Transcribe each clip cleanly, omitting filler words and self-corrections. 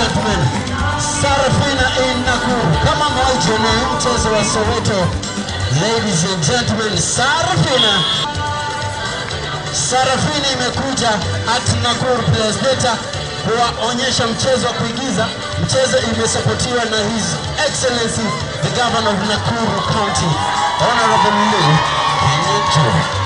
gentlemen, Sarafina in Nakuru. Kama mwaijone mchezo wa Soweto, ladies and gentlemen, Sarafina imekuja at Nakuru Players Data kuwaonyesha mchezo wa kuigiza. Mchezo imesapotiwa na His Excellency the Governor of Nakuru County, Honorable Lee Kenyatta.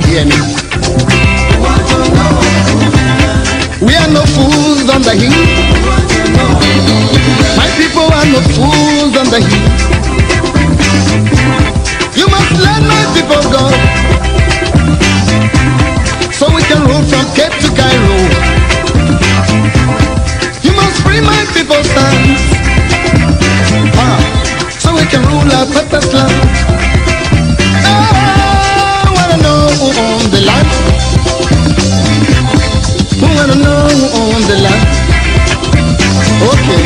hear me. We are no fools on the hill. My people are no fools on the hill. You must let my people go, so we can rule from Cape to Cairo. You must free my people's hands, so we can rule our purpose land. I wanna know who owns the land. Who wanna know who owns the land? Okay,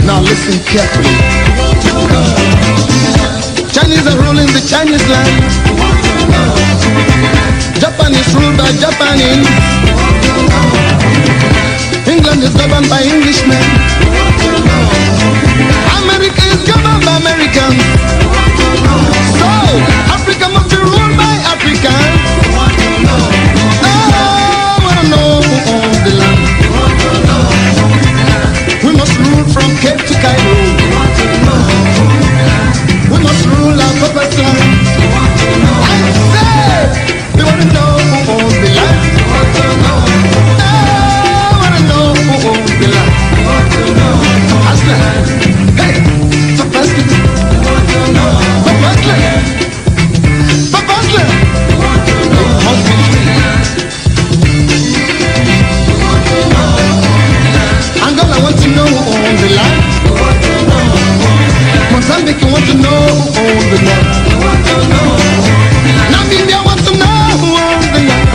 now listen carefully. Chinese are ruling the Chinese land. Japan is ruled by Japanese. England is governed by Englishmen. America is governed by Americans. So, Africa must be ruled by Africans. I wanna know who owns the land. We must rule from Cape to Cairo. We must rule our purpose land. I say, we want to know who owns the land. I want to know who owns the land. Aslan, hey, Papa Aslan, Papa Aslan, Papa Aslan. Must be free. Angola wants to know who owns the land. Mozambique want to know who owns the land. Namibia wants to know who owns the land.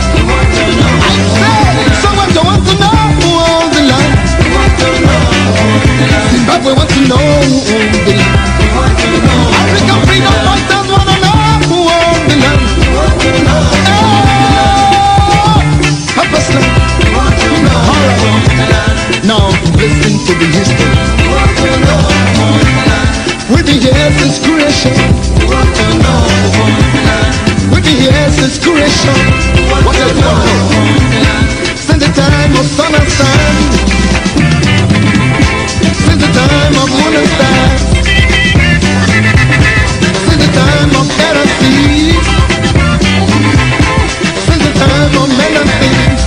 I say, Soweto wants to know who owns the land. Zimbabwe wants to know who owns the land. African freedom fighters want to know who owns the land. Papa's land. Alright. Now listen to the history. We've been here since creation. We've been here since creation. What else do you know? Since the time of sun and sand. Since the time of moon and stars. Since the time of air and sea. Since the time of men and things.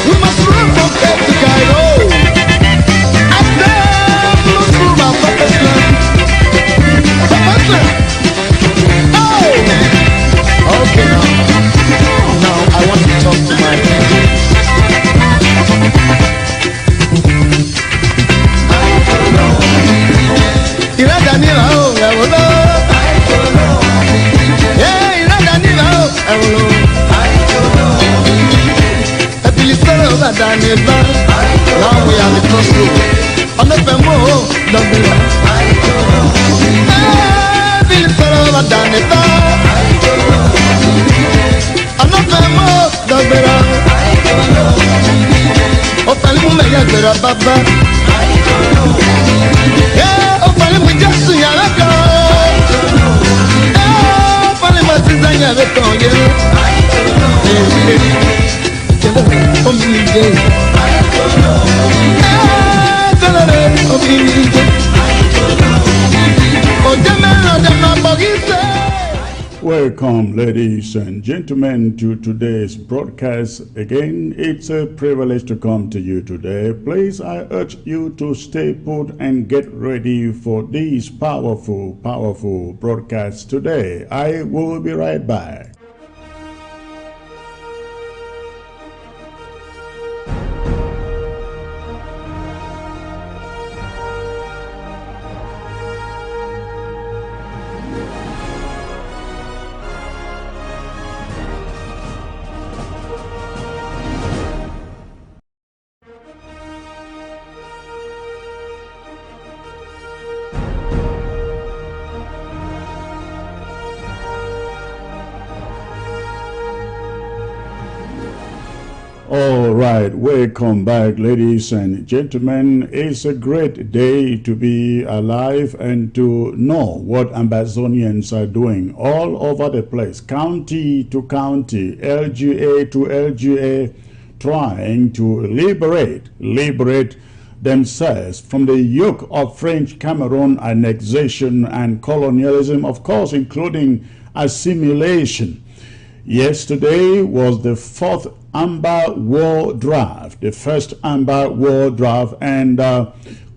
We must rule from Cape to Cairo. Okay, now I want to talk to my people. Iradanila, oh, I will know. Yeah, Iradanila, oh, I will know. I feel so over Danila. Now we are the crossroads. On the Femo, don't be like. I feel so over Danila. I'm not Femo, don't be like. Oh, Palimu Maya Gera Baba. Yeah, oh, Palimu Jasu Yalaka. Yeah, Palimu Tizanya Vetonye. Oh, Mimi. Welcome, ladies and gentlemen, to today's broadcast. Again, it's a privilege to come to you today. Please, I urge you to stay put and get ready for these powerful broadcasts today. I will be right back. All right, welcome back, ladies and gentlemen. It's a great day to be alive and to know what Ambazonians are doing all over the place, county to county, LGA to LGA, trying to liberate themselves from the yoke of French Cameroon annexation and colonialism, of course, including assimilation. Yesterday was the fourth Amber War Draft, the first Amber War Draft, and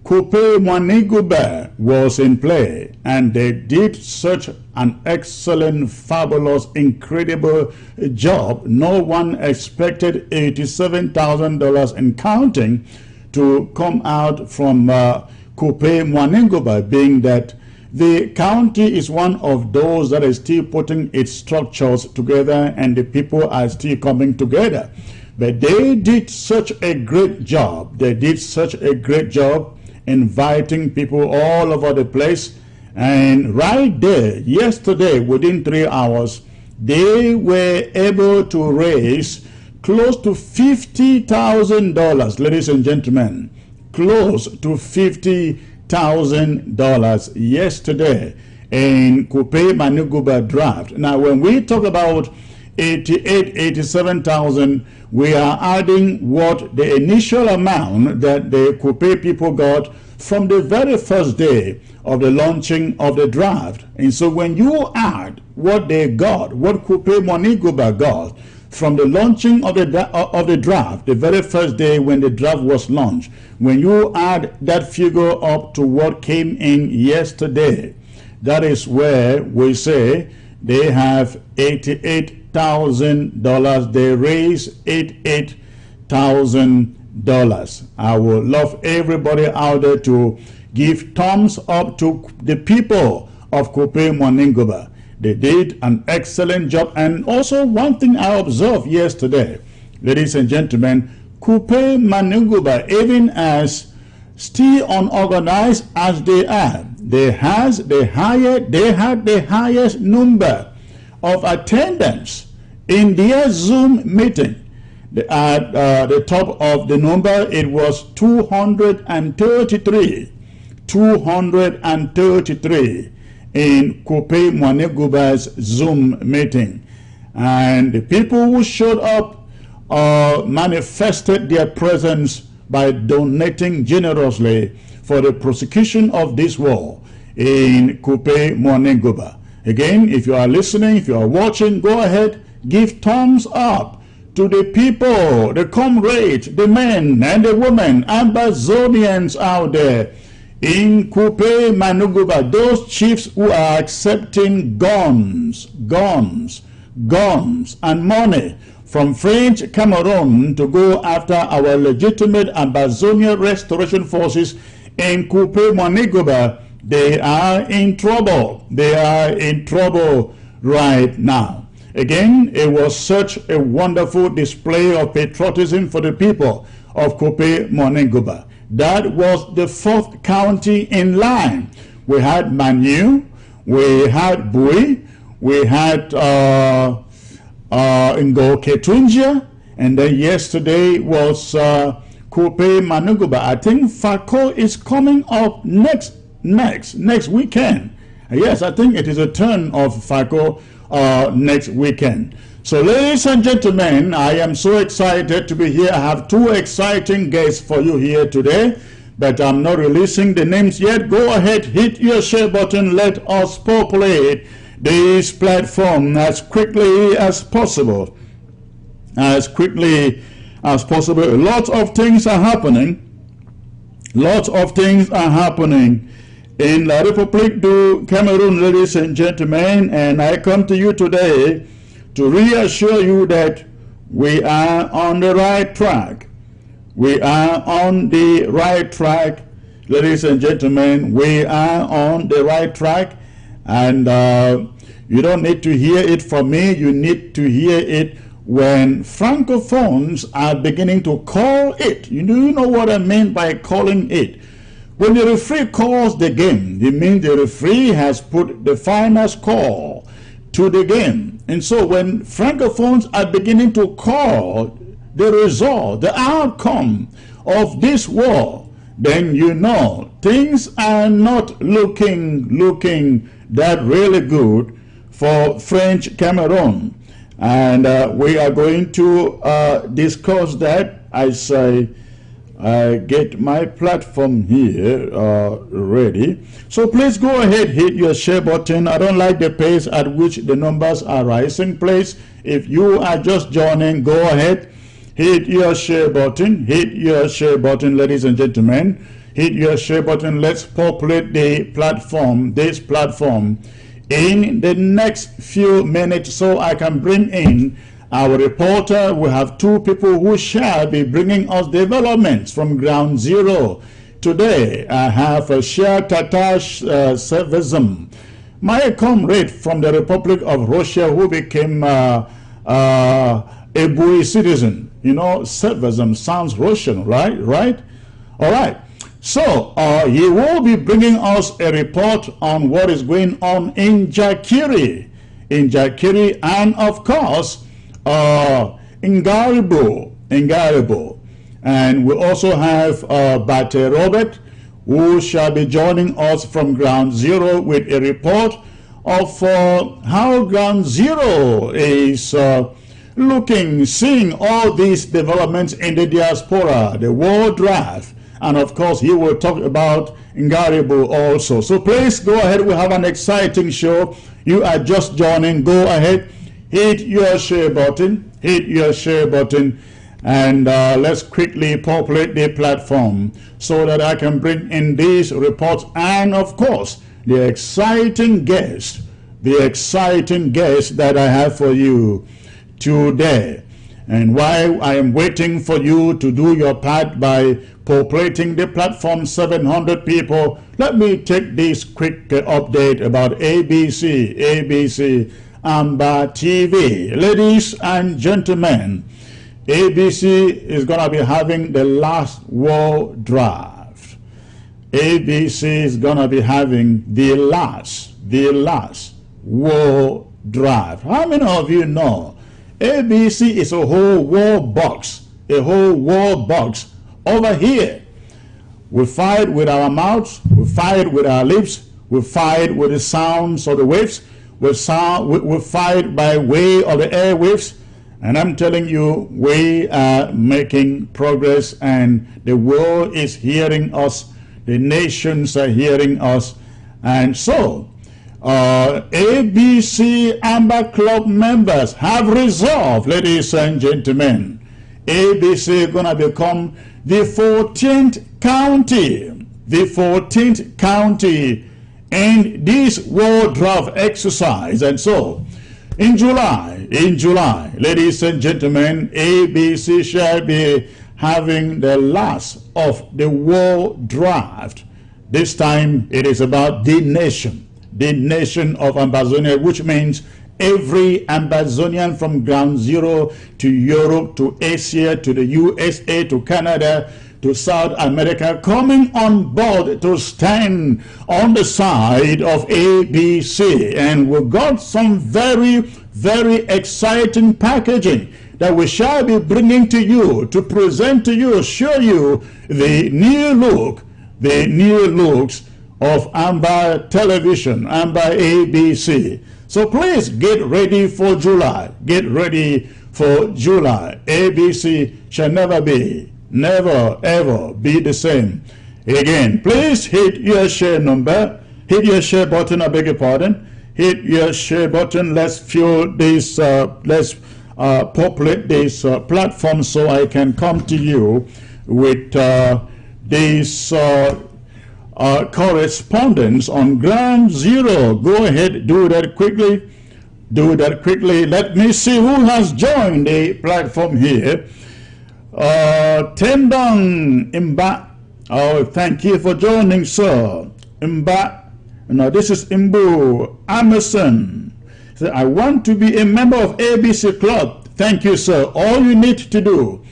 Coupe Mwaniguba was in play, and they did such an excellent, fabulous, incredible job. No one expected $87,000 and counting to come out from Coupe Mwaniguba, being that the county is one of those that is still putting its structures together and the people are still coming together. But they did such a great job. They did such a great job inviting people all over the place. And right there, yesterday, within 3 hours, they were able to raise close to $50,000, ladies and gentlemen. Close to $50,000 yesterday in Coupe Mwaniguba draft. Now, when we talk about 87,000, we are adding what the initial amount that the Coupe people got from the very first day of the launching of the draft. And so when you add what they got, what Coupe Mwaniguba got from the launching of the draft, the very first day when the draft was launched, when you add that figure up to what came in yesterday, that is where we say they have $88,000. They raised $88,000. I would love everybody out there to give thumbs up to the people of Coupe Mwaniguba. They did an excellent job. And also one thing I observed yesterday, ladies and gentlemen, Coupe Mwaniguba, even as still unorganized as they are, they had the highest number of attendance in their Zoom meeting. At the top of the number, it was 233. 233 in Coupe Mwaniguba's Zoom meeting. And the people who showed up manifested their presence by donating generously for the prosecution of this war in Coupe Mwaniguba. Again, if you are listening, if you are watching, go ahead, give thumbs up to the people, the comrades, the men and the women, Amazonians out there in Coupe Mwaniguba, those chiefs who are accepting guns and money from French Cameroon to go after our legitimate Amazonian restoration forces in Coupe Mwaniguba. They are in trouble. They are in trouble right now. Again, it was such a wonderful display of patriotism for the people of Coupe Mwaniguba. That was the fourth county in line. We had Manu, we had Bui, we had Ngo-Ketunjia, and then yesterday was Coupe Mwaniguba. I think Fako is coming up next weekend. Yes, I think it is a turn of Fako next weekend. So ladies and gentlemen, I am so excited to be here. I have two exciting guests for you here today, but I'm not releasing the names yet. Go ahead, hit your share button. Let us populate this platform as quickly as possible. As quickly as possible. Lots of things are happening. Lots of things are happening in La République du Cameroon, ladies and gentlemen, and I come to you today to reassure you that we are on the right track. We are on the right track, ladies and gentlemen. We are on the right track, and you don't need to hear it from me. You need to hear it when Francophones are beginning to call it. You know what I mean by calling it? When the referee calls the game, it means the referee has put the final score to the game. And so when Francophones are beginning to call the result, the outcome of this war, then you know things are not looking that really good for French Cameroon. And we are going to discuss that. I say get my platform here ready. So please go ahead, hit your share button. I don't like the pace at which the numbers are rising. Please, if you are just joining, go ahead, hit your share button. Hit your share button, ladies and gentlemen. Hit your share button. Let's populate the platform, this platform, in the next few minutes so I can bring in our reporter. We have two people who shall be bringing us developments from ground zero. Today, I have a Shia Tatash Sevezm, my comrade from the Republic of Russia who became a Bui citizen. You know, Sevezm sounds Russian, right? All right. So, he will be bringing us a report on what is going on in Jakiri, and of course, in Garibo. And we also have Bate Robert, who shall be joining us from Ground Zero with a report of how Ground Zero is seeing all these developments in the diaspora, the world draft. And of course, he will talk about Ngaribo also. So please go ahead. We have an exciting show. You are just joining. Go ahead. Hit your share button. Hit your share button. And let's quickly populate the platform so that I can bring in these reports. And of course, the exciting guest that I have for you today. And while I am waiting for you to do your part by populating the platform, 700 people, let me take this quick update about ABC Amber TV. Ladies and gentlemen, ABC is going to be having the last war draft. ABC is going to be having the last war draft. How many of you know ABC is a whole war box, over here? We fight with our mouths, we fight with our lips, we fight with the sounds of the waves, we fight by way of the airwaves, and I'm telling you, we are making progress, and the world is hearing us, the nations are hearing us, and so ABC Amber Club members have resolved, ladies and gentlemen, ABC is going to become the 14th county in this world draft exercise. And so in July, ladies and gentlemen, ABC shall be having the last of the world draft. This time it is about the nation of Ambazonia, which means every Ambazonian from ground zero to Europe, to Asia, to the USA, to Canada, to South America, coming on board to stand on the side of ABC. And we got some very, very exciting packaging that we shall be bringing to you, to present to you, show you the new looks of Amber Television, Amber ABC. So please get ready for July. Get ready for July. ABC shall never ever be the same again. Please hit your share number. Hit your share button, I beg your pardon. Hit your share button. Let's fuel this, populate this platform so I can come to you with this correspondence on ground zero. Go ahead, do that quickly. Let me see who has joined the platform here. Tendong Imba. Oh, thank you for joining, sir. Imba. No, this is Imbu Emerson. So I want to be a member of ABC Club. Thank you, sir. All you need to do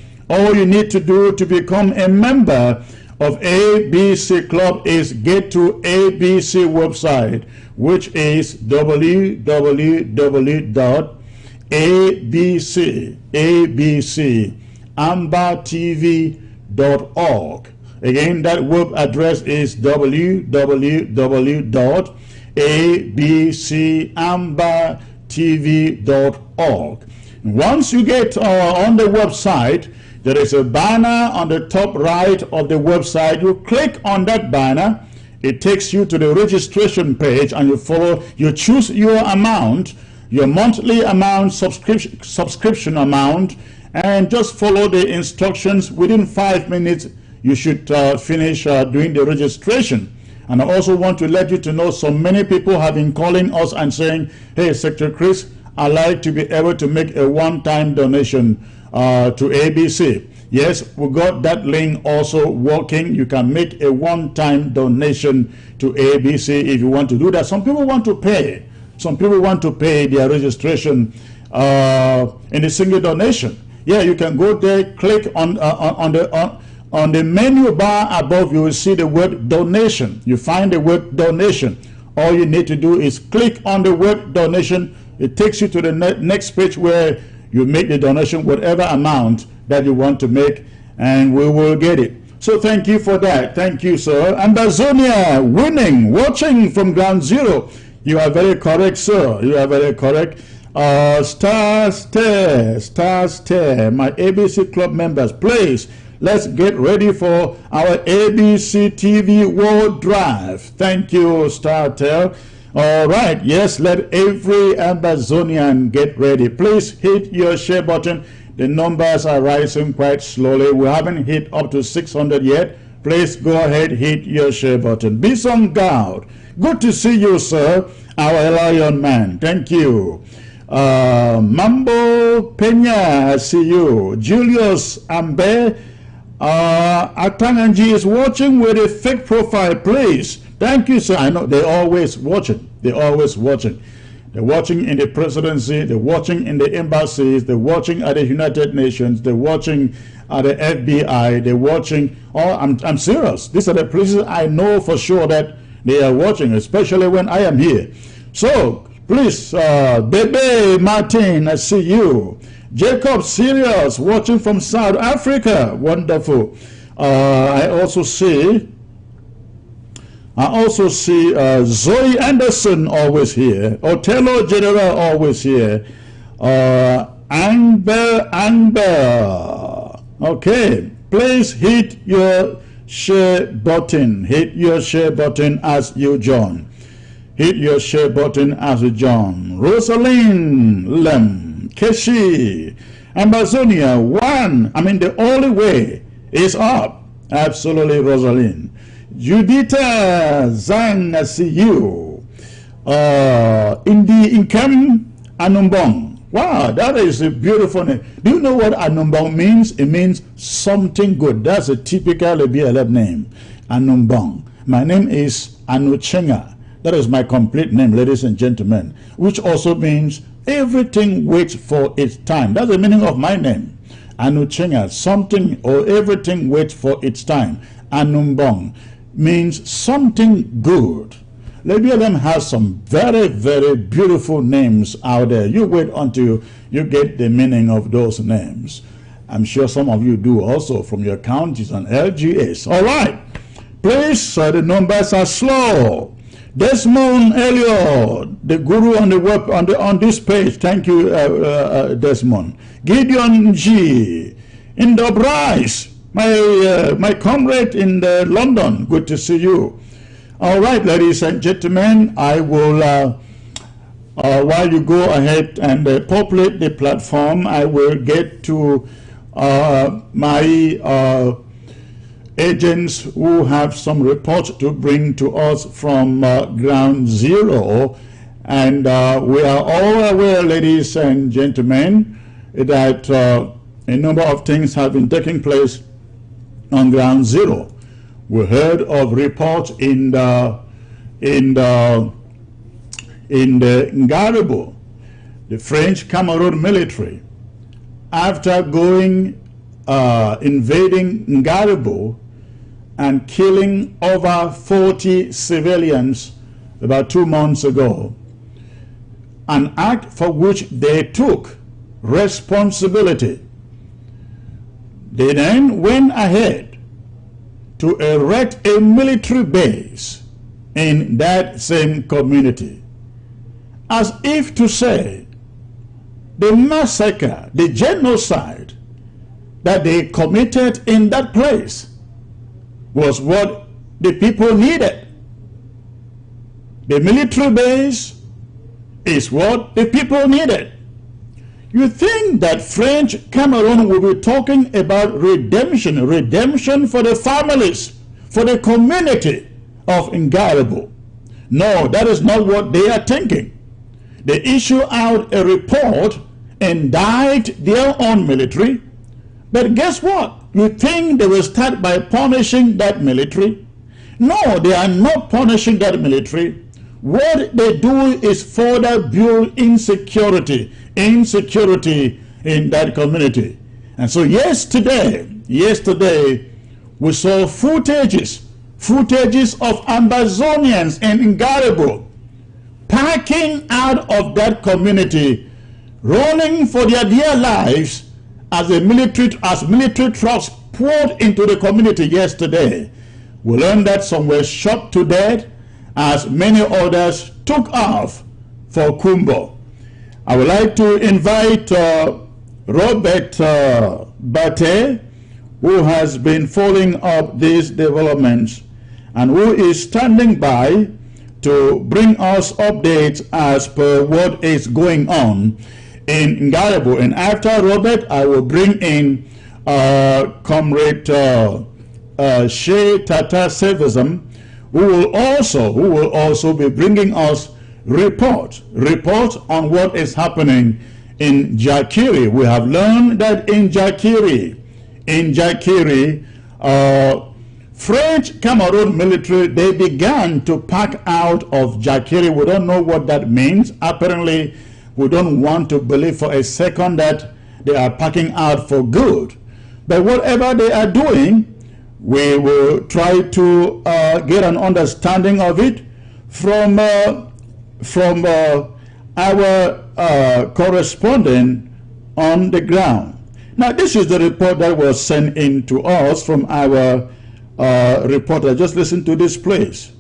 to become a member of ABC Club is get to ABC website, which is www.abcambertv.org. Again, that web address is www.abcambertv.org. Once you get on the website, there is a banner on the top right of the website. You click on that banner, it takes you to the registration page, and you choose your amount, your monthly amount, subscription amount, and just follow the instructions. Within 5 minutes, you should finish doing the registration. And I also want to let you to know, so many people have been calling us and saying, hey, Secretary Chris, I'd like to be able to make a one-time donation to ABC. Yes, we got that link also working. You can make a one-time donation to ABC if you want to do that. Some people want to pay. Some people want to pay their registration in a single donation. Yeah, you can go there, click on the menu bar above. You will see the word donation. You find the word donation. All you need to do is click on the word donation. It takes you to the next page where you make the donation, whatever amount that you want to make, and we will get it. So thank you for that. Thank you, sir. Ambazonia winning, watching from ground zero. You are very correct, sir. You are very correct. Stars Tear, my ABC Club members, please, let's get ready for our ABC TV World Drive. Thank you, Star Tear. All right, yes, let every Ambazonian get ready. Please hit your share button. The numbers are rising quite slowly. We haven't hit up to 600 yet. Please go ahead, hit your share button. Bison Goud, good to see you, sir. Our lion man, thank you. Mambo Pena, I see you. Julius Ambe, Atanganji is watching with a fake profile, please. Thank you, sir. I know they're always watching. They're always watching. They're watching in the presidency. They're watching in the embassies. They're watching at the United Nations. They're watching at the FBI. They're watching. Oh, I'm serious. These are the places I know for sure that they are watching, especially when I am here. So please, Bebe Martin, I see you. Jacob Sirius, watching from South Africa. Wonderful. I also see Zoe Anderson always here. Otello General always here. Amber. Okay, please hit your share button. Hit your share button as you join. Hit your share button as you join. Rosalind Lem, Keshi, Amazonia, one. I mean, the only way is up. Absolutely, Rosalind. Judita Zang, I see you. Indi Inkem Anumbong. Wow, that is a beautiful name. Do you know what Anumbong means? It means something good. That's a typical BLF name. Anumbong. My name is Anuchenga. That is my complete name, ladies and gentlemen, which also means everything waits for its time. That's the meaning of my name. Anuchenga, something or everything waits for its time. Anumbong means something good. LBLM has some very, very beautiful names out there. You wait until you get the meaning of those names. I'm sure some of you do also from your counties and LGAs. All right. Please, the numbers are slow. Desmond Elliott, the guru on the web on this page. Thank you, Desmond. Gideon G. Indo Bryce, my comrade in London. Good to see you. All right, ladies and gentlemen, I will, while you go ahead and populate the platform, I will get to my agents who have some reports to bring to us from ground zero. And we are all aware, ladies and gentlemen, that a number of things have been taking place on ground zero. We heard of reports in the Ngaribo, the French Cameroon military, after going invading Ngaribo and killing over 40 civilians about 2 months ago, an act for which they took responsibility. They then went ahead to erect a military base in that same community, as if to say the massacre, the genocide that they committed in that place was what the people needed. The military base is what the people needed. You think that French Cameroon will be talking about redemption, redemption for the families, for the community of Ngarebo? No, that is not what they are thinking. They issue out a report, indict their own military, but guess what? You think they will start by punishing that military? No, they are not punishing that military. What they do is further build insecurity in that community. And so yesterday, we saw footages of Ambazonians in Ngarebo packing out of that community, running for their dear lives as military trucks poured into the community yesterday. We learned that some were shot to death as many others took off for Kumbo. I would like to invite Robert Bate, who has been following up these developments and who is standing by to bring us updates as per what is going on in Ngarebo. And after Robert, I will bring in Comrade Shea Tata Sevism, who will also be bringing us report on what is happening in Jakiri. We have learned that in Jakiri, French Cameroon military, they began to pack out of Jakiri. We don't know what that means. Apparently, we don't want to believe for a second that they are packing out for good. But whatever they are doing, we will try to get an understanding of it from our correspondent on the ground. Now, this is the report that was sent in to us from our reporter. Just listen to this, please.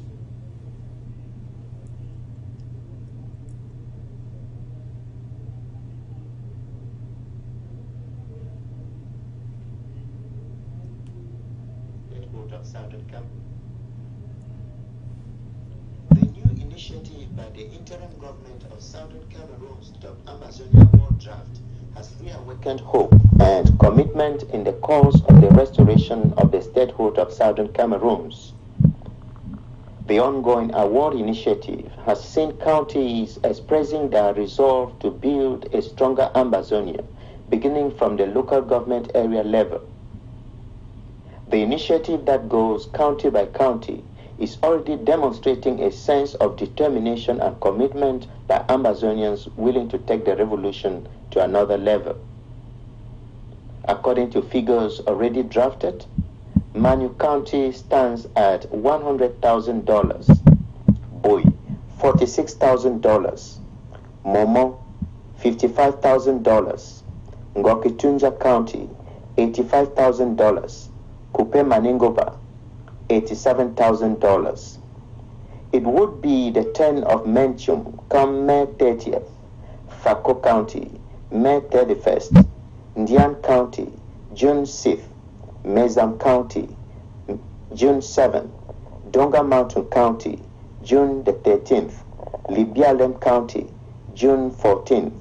The new initiative by the interim government of Southern Cameroon's Amazonia War Draft has reawakened hope and commitment in the cause of the restoration of the statehood of Southern Cameroons. The ongoing award initiative has seen counties expressing their resolve to build a stronger Amazonia, beginning from the local government area level. The initiative that goes county by county is already demonstrating a sense of determination and commitment by Amazonians willing to take the revolution to another level. According to figures already drafted, Manu County stands at $100,000, Boy, $46,000, Momo, $55,000, Ngokitunja County, $85,000, Kupe Maningoba, $87,000. It would be the turn of Menchum come May 30th, Fako County, May 31st, Ndian County, June 6th, Mezam County, June 7th, Donga Mountain County, June the 13th, Libialem County, June 14th,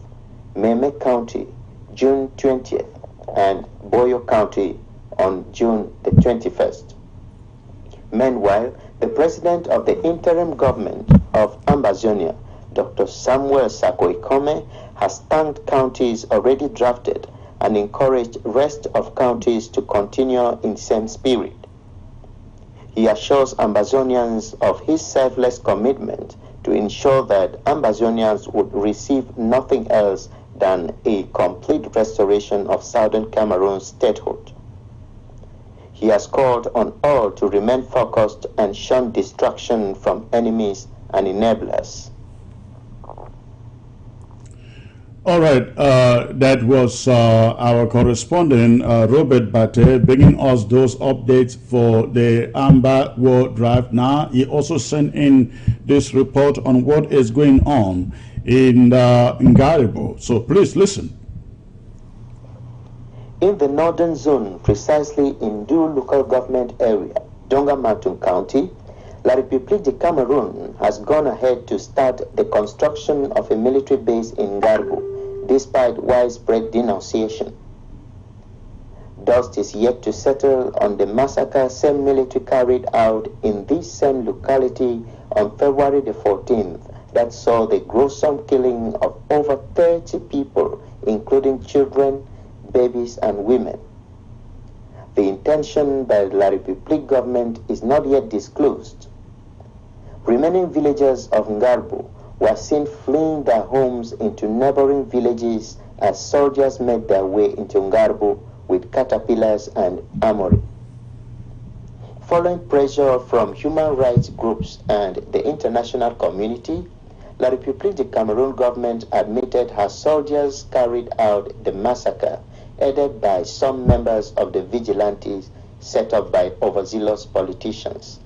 Meme County, June 20th, and Boyo County on June the 21st. Meanwhile, the president of the interim government of Ambazonia, Dr. Samuel Sakoikome, has thanked counties already drafted and encouraged rest of counties to continue in same spirit. He assures Ambazonians of his selfless commitment to ensure that Ambazonians would receive nothing else than a complete restoration of Southern Cameroon's statehood. He has called on all to remain focused and shun distraction from enemies and enablers. All right, that was our correspondent, Robert Bate, bringing us those updates for the Amba War Draft. Now, he also sent in this report on what is going on in Ngaribo. So please listen. In the northern zone, precisely in Du local government area, Donga-Matun County, La République du Cameroon has gone ahead to start the construction of a military base in Ngarbo, despite widespread denunciation. Dust is yet to settle on the massacre same military carried out in this same locality on February the 14th that saw the gruesome killing of over 30 people, including children, babies, and women. The intention by the La République government is not yet disclosed. Remaining villagers of Ngarbo were seen fleeing their homes into neighboring villages as soldiers made their way into Ngarbo with caterpillars and armory. Following pressure from human rights groups and the international community, La République du Cameroon government admitted her soldiers carried out the massacre, aided by some members of the vigilantes set up by overzealous politicians.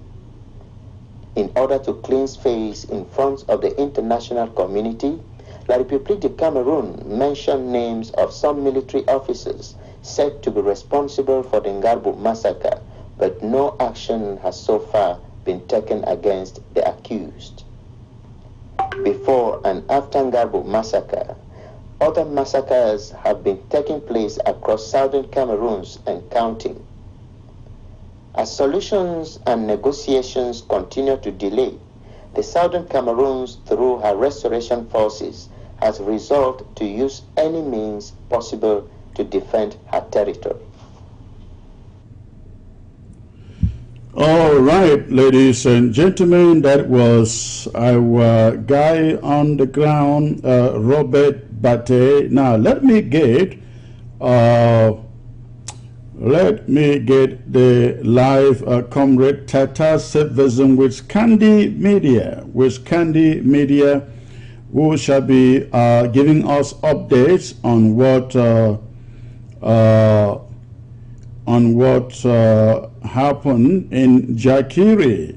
In order to cleanse face in front of the international community, La République du Cameroon mentioned names of some military officers said to be responsible for the Ngarbo massacre, but no action has so far been taken against the accused. Before and after Ngarbo massacre, other massacres have been taking place across southern Cameroon and counting. As solutions and negotiations continue to delay, the southern Cameroon, through her restoration forces, has resolved to use any means possible to defend her territory. All right, ladies and gentlemen, that was our guy on the ground, Robert Bate. Now let me get the live comrade Tata Setvism with Candy Media, who shall be giving us updates on what happened in Jakiri,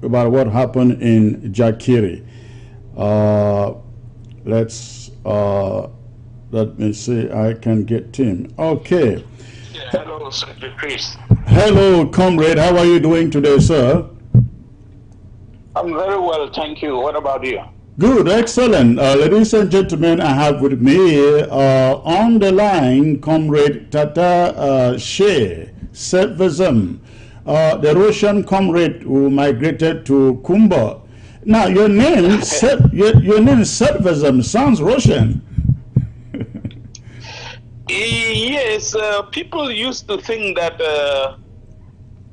about what happened in Jakiri. Let me see, I can get him. Okay. Yeah, hello, Secretary Chris. Hello, comrade. How are you doing today, sir? I'm very well, thank you. What about you? Good, excellent. Ladies and gentlemen, I have with me on the line Comrade Tata Setvism, the Russian comrade who migrated to Kumba. Now, your name Setvism sounds Russian. Yes, people used to think that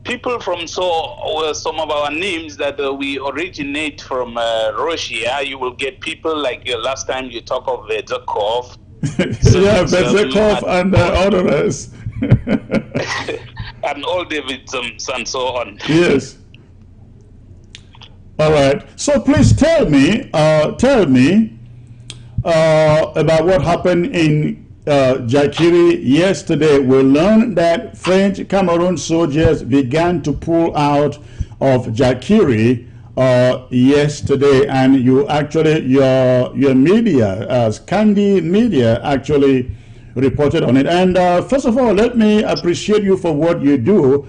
people from some of our names that we originate from Russia. You will get people like last time you talk of Verzakov. Yeah, Verzakov and others. And all Davidsons and so on. Yes. All right. So please tell me about what happened in Jakiri yesterday. We learned that French Cameroon soldiers began to pull out of Jakiri yesterday, and you actually your media, Candy Media, actually reported on it. And first of all, let me appreciate you for what you do.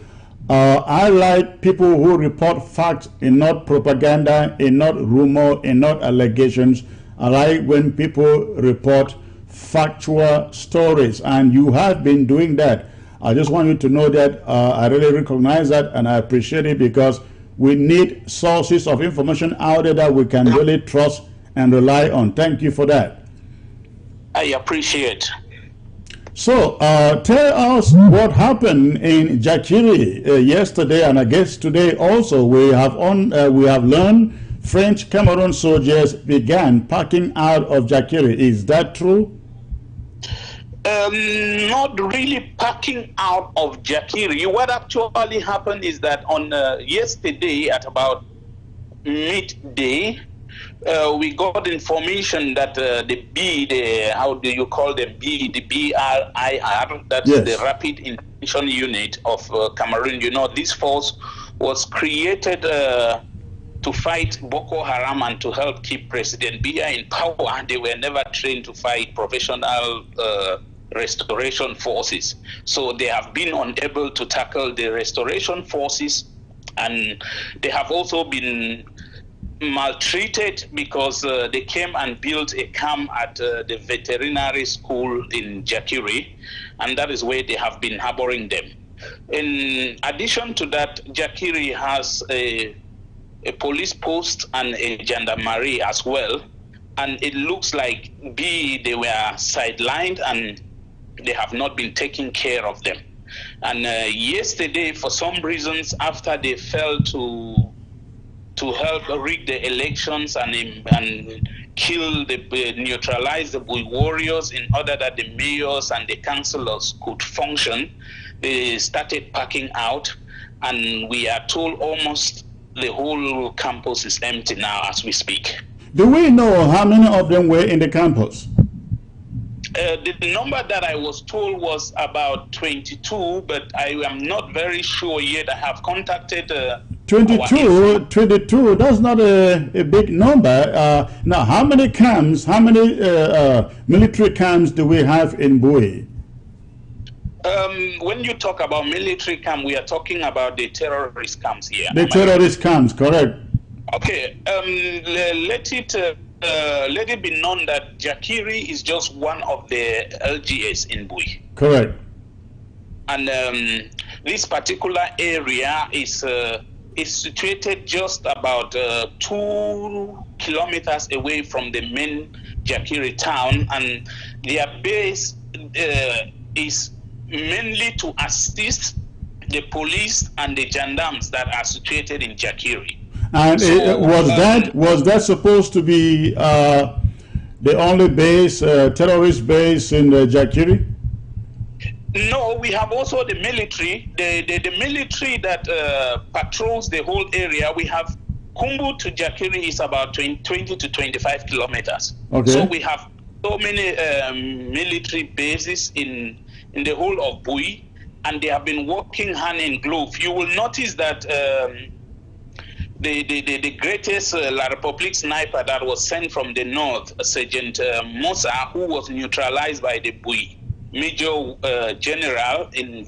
I like people who report facts and not propaganda, and not rumor, and not allegations. I like when people report factual stories, and you have been doing that. I just want you to know that I really recognize that, and I appreciate it, because we need sources of information out there that we can really trust and rely on. Thank you for that. I appreciate. So tell us what happened in Jakiri yesterday, and I guess today also we have learned French Cameroon soldiers began packing out of Jakiri. Is that true? Not really packing out of Jakiri. What actually happened is that on yesterday at about midday, we got information that the BRIR, that's yes, the Rapid Intervention Unit of Cameroon. You know, this force was created to fight Boko Haram and to help keep President Biya in power. They were never trained to fight professional restoration forces. So they have been unable to tackle the restoration forces, and they have also been maltreated because they came and built a camp at the veterinary school in Jakiri, and that is where they have been harboring them. In addition to that, Jakiri has a police post and a gendarmerie as well, and it looks like they were sidelined and they have not been taking care of them. And yesterday, for some reasons, after they failed to help rig the elections and neutralize the Bui warriors in order that the mayors and the councillors could function, they started packing out, and we are told almost the whole campus is empty now as we speak. Do we know how many of them were in the campus? The number that I was told was about 22, but I am not very sure yet. I have contacted 22, that's not a big number. Now, how many camps, how many military camps do we have in Bui? When you talk about military camp, we are talking about the terrorist camps here. The terrorist camps, correct. Okay, let it be known that Jakiri is just one of the LGS in Bui. Correct. And this particular area is situated just about 2 kilometers away from the main Jakiri town, and their base is mainly to assist the police and the gendarmes that are situated in Jakiri. And So, was that supposed to be the only base, terrorist base in Jakiri? No, we have also the military, the military that patrols the whole area. We have Kumbu to Jakiri is about 20 to 25 kilometers. Okay. So we have so many military bases in the whole of Bui, and they have been working hand in glove. You will notice that the greatest La Republique sniper that was sent from the north, Sergeant Musa, who was neutralized by the Bui Major General in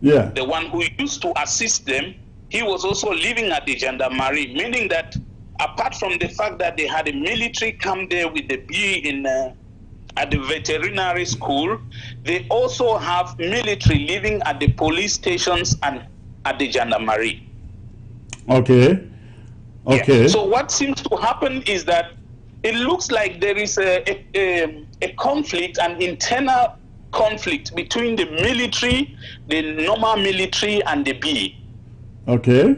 Yeah. the one who used to assist them, he was also living at the gendarmerie, meaning that apart from the fact that they had a military camp there with the B at the veterinary school, they also have military living at the police stations and at the gendarmerie. Okay. Okay. Yeah. So what seems to happen is that it looks like there is a conflict, an internal conflict between the military, the normal military, and the B. Okay.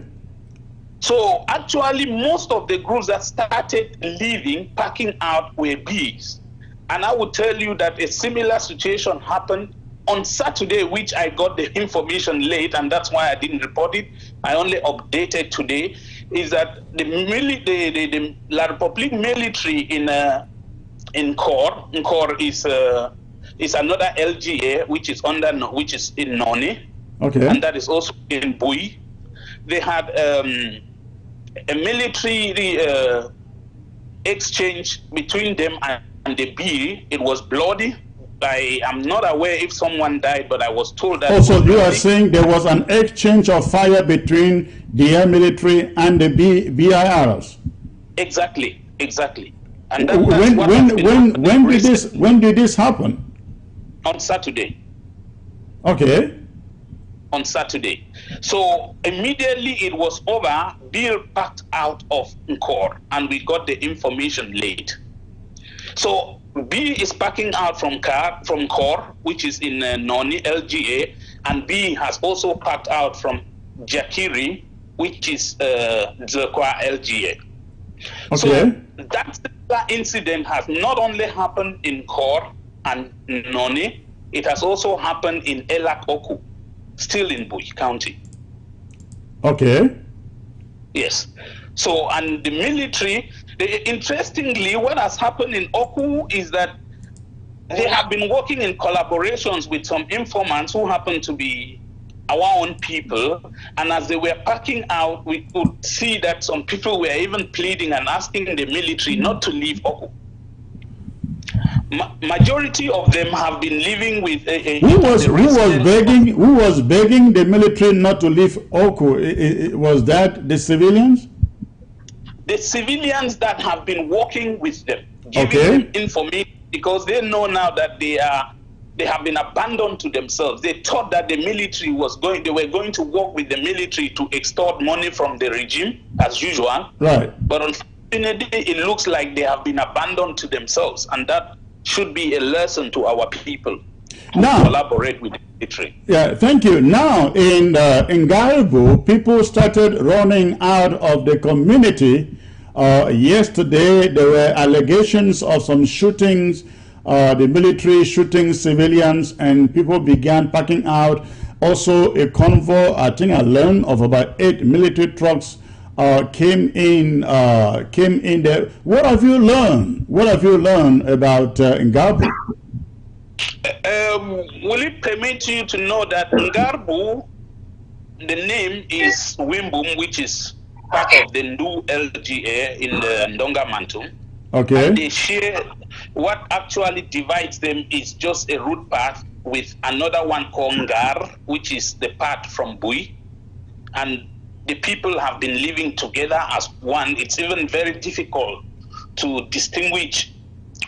So actually, most of the groups that started leaving, packing out, were Bs. And I would tell you that a similar situation happened on Saturday, which I got the information late, and that's why I didn't report it. I only updated today. Is that the La Republique military in Kor is another LGA which is in Noni, Okay. and that is also in Bui. They had a military exchange between them and the B. It was bloody. I'm not aware if someone died, but I was told that. Also, you are saying there was an exchange of fire between the air military and the BIRs. Exactly. And when did this happen? On Saturday. Okay. On Saturday. So immediately it was over, Bill packed out of Nkor, and we got the information late. So B is packing out from Kor, which is in Noni LGA, and B has also packed out from Jakiri, which is Zekwa LGA. Okay. So that incident has not only happened in Kor and Noni, it has also happened in Elak Oku, still in Bui County. Okay. Yes. So, and the military, interestingly, what has happened in Oku is that they have been working in collaborations with some informants who happen to be our own people, and as they were packing out, we could see that some people were even pleading and asking the military not to leave Oku. Majority of them have been living with who was begging the military not to leave Oku? Was that the civilians? The civilians that have been working with them, giving them information, because they know now that they have been abandoned to themselves. They thought that the military they were going to work with the military to extort money from the regime as usual. Right. But unfortunately, it looks like they have been abandoned to themselves, and that should be a lesson to our people who collaborate with the military. Yeah, thank you. Now, in Garbu, people started running out of the community. Yesterday, there were allegations of some shootings, the military shooting civilians, and people began packing out. Also, a convoy, I think I learned, of about 8 military trucks came in there. What have you learned? What have you learned about Garbu? Will it permit you to know that Garbu, the name is Wimbum, which is part of the new LGA in the Ndonga Mantum. Okay. And they share, what actually divides them is just a route path with another one called Ngar, which is the path from Bui. And the people have been living together as one. It's even very difficult to distinguish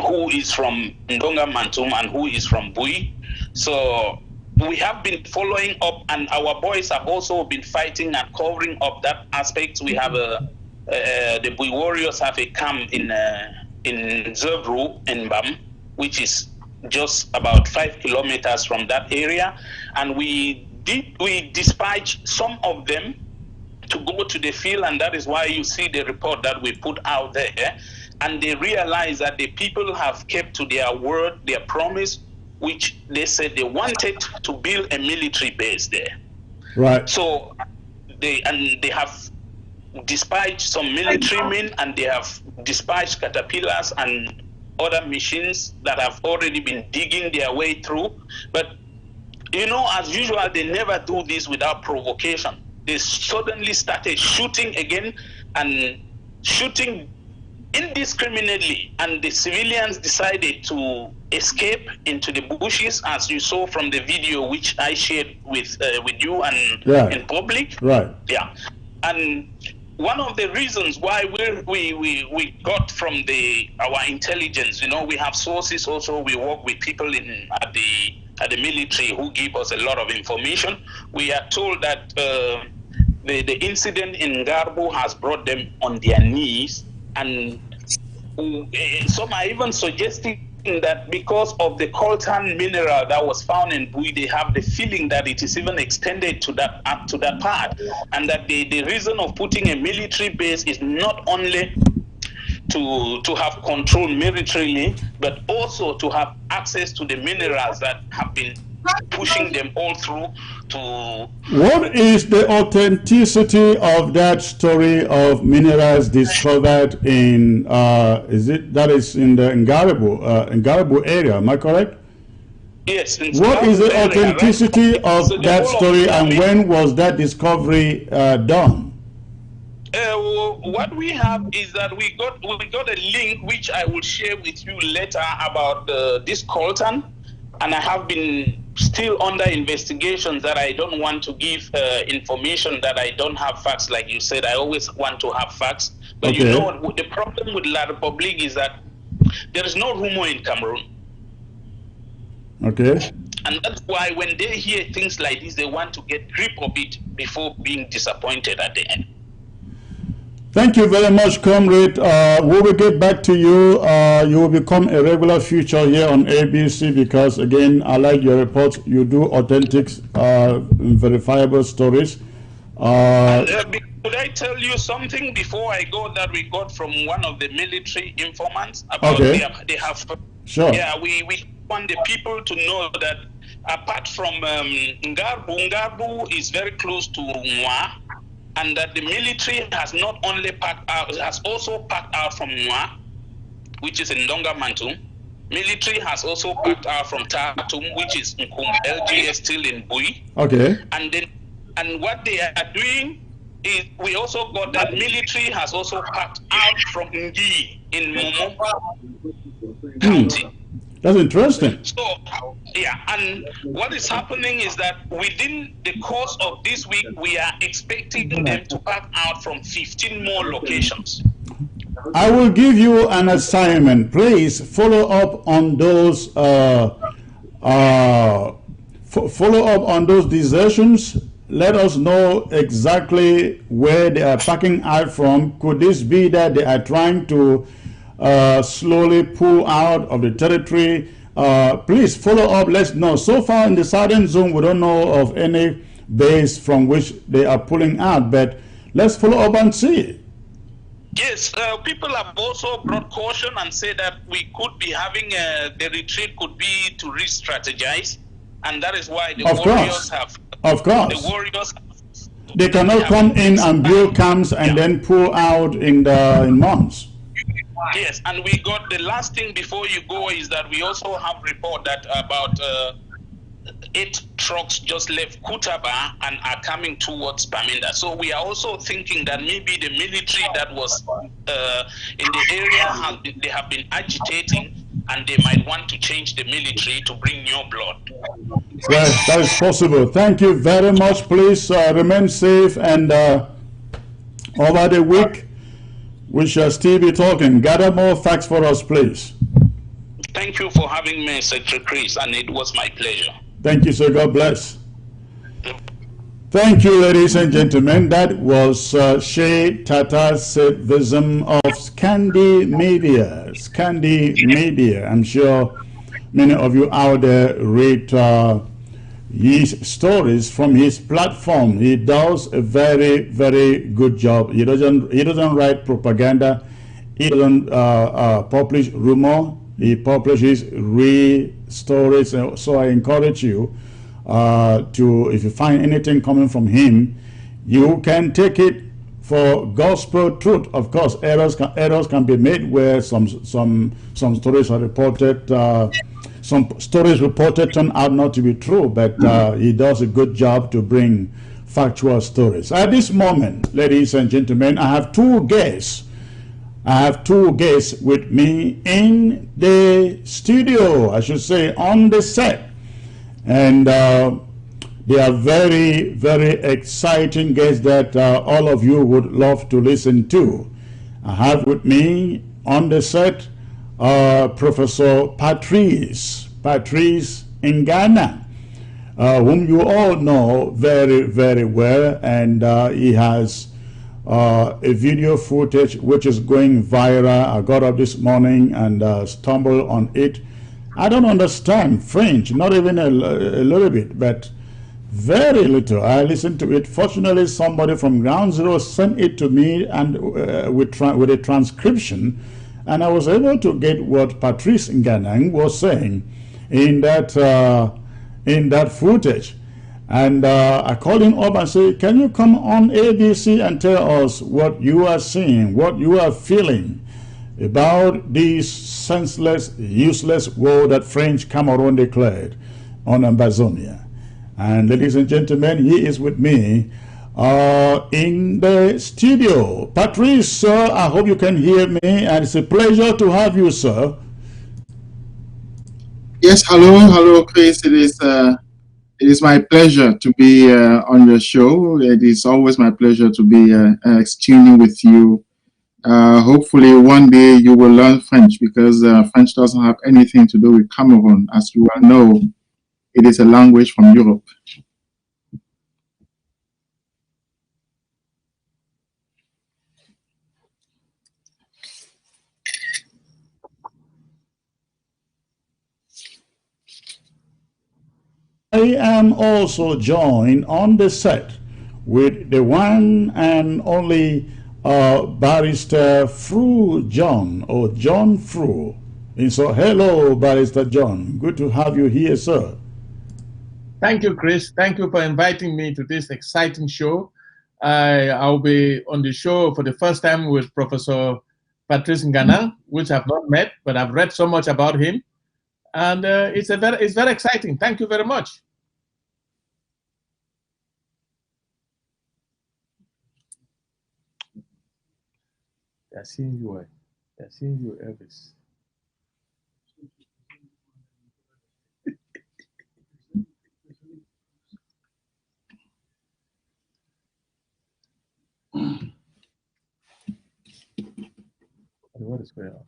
who is from Ndonga Mantum and who is from Bui. So we have been following up, and our boys have also been fighting and covering up that aspect. We have the Bui warriors have a camp in Zebru in Bam, which is just about 5 kilometers from that area, and we dispatched some of them to go to the field, and that is why you see the report that we put out there. And they realize that the people have kept to their word, their promise, which they said they wanted to build a military base there. Right. So they have dispatched some military men, and they have dispatched caterpillars and other machines that have already been digging their way through. But you know, as usual, they never do this without provocation. They suddenly started shooting again, and shooting indiscriminately, and the civilians decided to escape into the bushes, as you saw from the video which I shared with you and in public. Right. Yeah. And one of the reasons why we got from our intelligence, you know, we have sources also. We work with people at the military who give us a lot of information. We are told that the incident in Garbu has brought them on their knees, and some are even suggesting that because of the coltan mineral that was found in Bui, they have the feeling that it is even extended to that part, and that the reason of putting a military base is not only to have control militarily, but also to have access to the minerals that have been pushing them all through to... What is the authenticity of that story of minerals discovered in, that is in the Ngaribu area, am I correct? Yes. What is the authenticity of that story, and when was that discovery done? What we have is that we got a link which I will share with you later about this coltan, and I have been still under investigations that I don't want to give information that I don't have facts. Like you said, I always want to have facts, but you know the problem with La Republique is that there is no rumor in Cameroon. Okay. And that's why when they hear things like this, they want to get grip of it before being disappointed at the end. Thank you very much, comrade. We will get back to you. You will become a regular feature here on ABC because, again, I like your reports. You do authentic, verifiable stories. Could I tell you something before I go that we got from one of the military informants about they have Sure. Yeah, we want the people to know that apart from Ngarbu is very close to Mwa, and that the military has not only packed out, has also packed out from Mwa, which is in Ndonga Mantum, military has also backed out from Tatum, which is Nkum. LGA still in Bui. Okay. And what they are doing is we also got that military has also backed out from Ngi in Momo County. That's interesting. So, yeah, and what is happening is that within the course of this week, we are expecting them to back out from 15 more locations. I will give you an assignment. Please follow up on those follow up on those desertions. Let us know exactly where they are packing out from. Could this be that they are trying to slowly pull out of the territory? Please follow up. Let's know. So far in the southern zone, we don't know of any base from which they are pulling out, but let's follow up and see. Yes, people have also brought caution and said that we could be having the retreat could be to re-strategize, and that is why the warriors have. Of course. The warriors. They cannot come in and build camps and then pull out in months. Yes, and we got the last thing before you go is that we also have report that about 8 trucks just left Kutaba and are coming towards Paminda. So we are also thinking that maybe the military that was in the area they have been agitating, and they might want to change the military to bring new blood. Well, that is possible. Thank you very much. Please remain safe, and over the week we shall still be talking. Gather more facts for us, please. Thank you for having me, Secretary Chris, and it was my pleasure. Thank you, sir. God bless. Thank you, ladies and gentlemen. That was Shea Tata Civism of Scandi Media. Scandi Media. I'm sure many of you out there read his stories from his platform. He does a very, very good job. He doesn't write propaganda. He doesn't publish rumor. He publishes real stories. So I encourage you to, if you find anything coming from him, you can take it for gospel truth. Of course, errors can be made where some stories are reported. Some stories reported turn out not to be true, but he does a good job to bring factual stories. At this moment, ladies and gentlemen, I have two guests. With me in the studio, I should say, on the set. And they are very, very exciting guests that all of you would love to listen to. I have with me on the set Professor Patrice Ngana, whom you all know very, very well, and he has a video footage which is going viral. I got up this morning and stumbled on it. I don't understand French, not even a little bit, but very little. I listened to it. Fortunately, somebody from Ground Zero sent it to me and with a transcription, and I was able to get what Patrice Nganang was saying in that footage. And I called him up and said, can you come on ABC and tell us what you are seeing, what you are feeling about this senseless, useless war that French Cameroon declared on Ambazonia? And ladies and gentlemen, he is with me in the studio. Patrice, sir, I hope you can hear me, and it's a pleasure to have you, sir. Yes, hello, Chris. It is my pleasure to be on your show. It is always my pleasure to be tuning with you. Hopefully one day you will learn French, because French doesn't have anything to do with Cameroon. As you well know, it is a language from Europe. I am also joined on the set with the one and only Barrister Fru John, or John Fru. And so, hello, Barrister John. Good to have you here, sir. Thank you, Chris. Thank you for inviting me to this exciting show. I'll be on the show for the first time with Professor Patrice Ngana, which I've not met, but I've read so much about him. And it's very exciting. Thank you very much. They're seeing you. They're seeing you, Elvis. What is going on?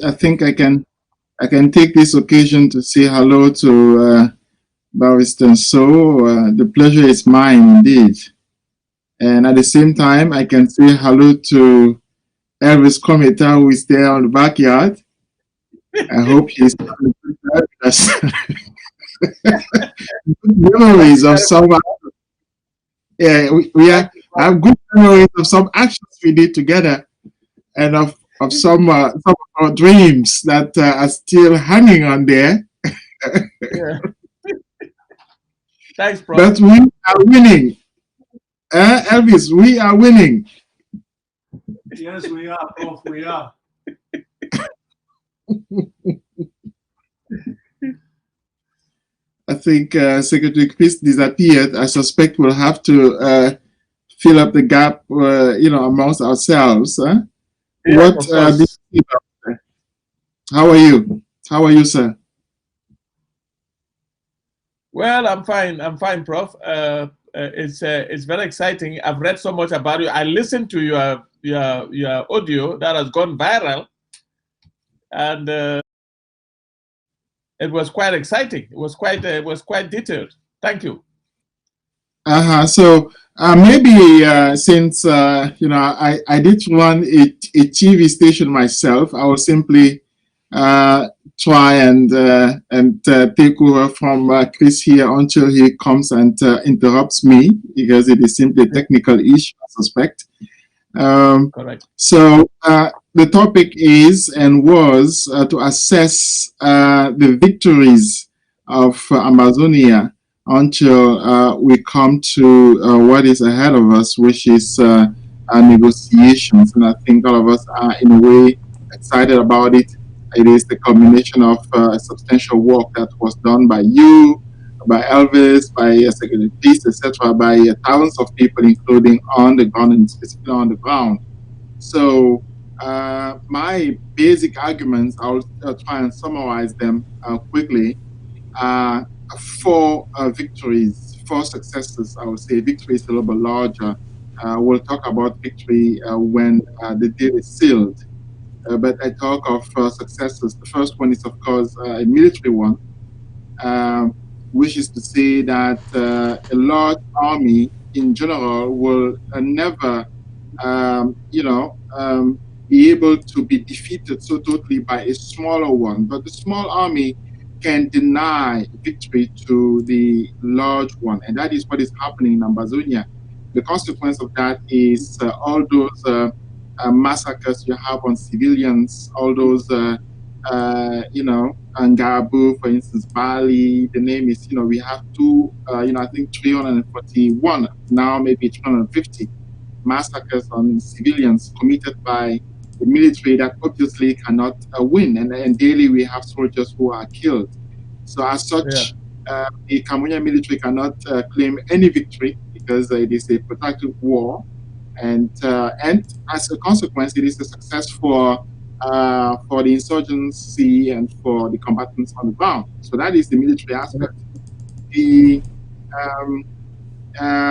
I think I can take this occasion to say hello to Barrister So. The pleasure is mine indeed. And at the same time, I can say hello to Elvis Cometa, who is there on the backyard. I hope he's memories of some. Yeah, we have good memories of some actions we did together, and of some of our dreams that are still hanging on there. Yeah. Thanks, Prof. But we are winning. Elvis, we are winning. Yes, we are, Prof. We are. I think Secretary Chris disappeared. I suspect we'll have to fill up the gap, amongst ourselves. Huh? Yeah, how are you? How are you, sir? Well, I'm fine. I'm fine, Prof. It's very exciting. I've read so much about you. I listened to your audio that has gone viral, and it was quite exciting. It was quite detailed. Thank you. So maybe since I did run a TV station myself, I will simply try and take over from Chris here until he comes and interrupts me, because it is simply a technical issue, I suspect. Correct. So the topic is and was to assess the victories of Amazonia until we come to what is ahead of us, which is negotiations. And I think all of us are in a way excited about it. It is the culmination of substantial work that was done by you, by Elvis, by Secretary Peace, etc., by thousands of people, including on the ground and specifically on the ground. So my basic arguments, I'll try and summarize them quickly. 4 victories, 4 successes. I would say victory is a little bit larger. We'll talk about victory when the deal is sealed. But I talk of successes. The first one is, of course, a military one, which is to say that a large army in general will never, be able to be defeated so totally by a smaller one. But the small army can deny victory to the large one, and that is what is happening in Amazonia. The consequence of that is all those massacres you have on civilians, all those, Ngabu, for instance, Bali, the name is, we have I think 341, now maybe 350 massacres on civilians committed by the military that obviously cannot win. And daily we have soldiers who are killed. So as such, the Cameroonian military cannot claim any victory because it is a protracted war. And as a consequence, it is a success for the insurgency and for the combatants on the ground. So that is the military aspect. The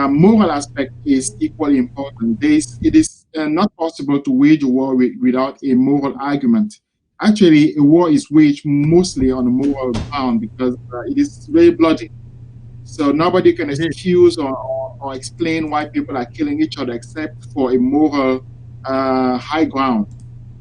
moral aspect is equally important. It is not possible to wage a war without a moral argument. Actually, a war is waged mostly on a moral ground because it is very bloody. So nobody can excuse or explain why people are killing each other except for a moral high ground.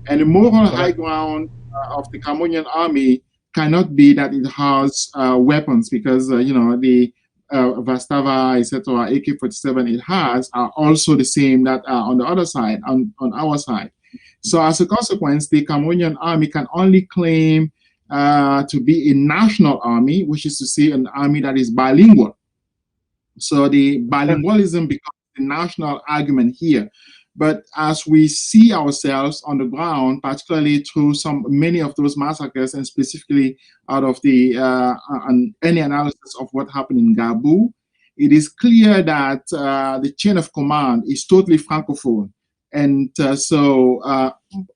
And the moral high ground of the Cameroonian army cannot be that it has weapons, because the Vastava, etc., AK-47 it has are also the same that are on the other side, on our side. So as a consequence, the Cameroonian army can only claim to be a national army, which is to say an army that is bilingual. So the bilingualism becomes the national argument here. But as we see ourselves on the ground, particularly through many of those massacres, and specifically out of the any analysis of what happened in Gabu, it is clear that the chain of command is totally francophone, and so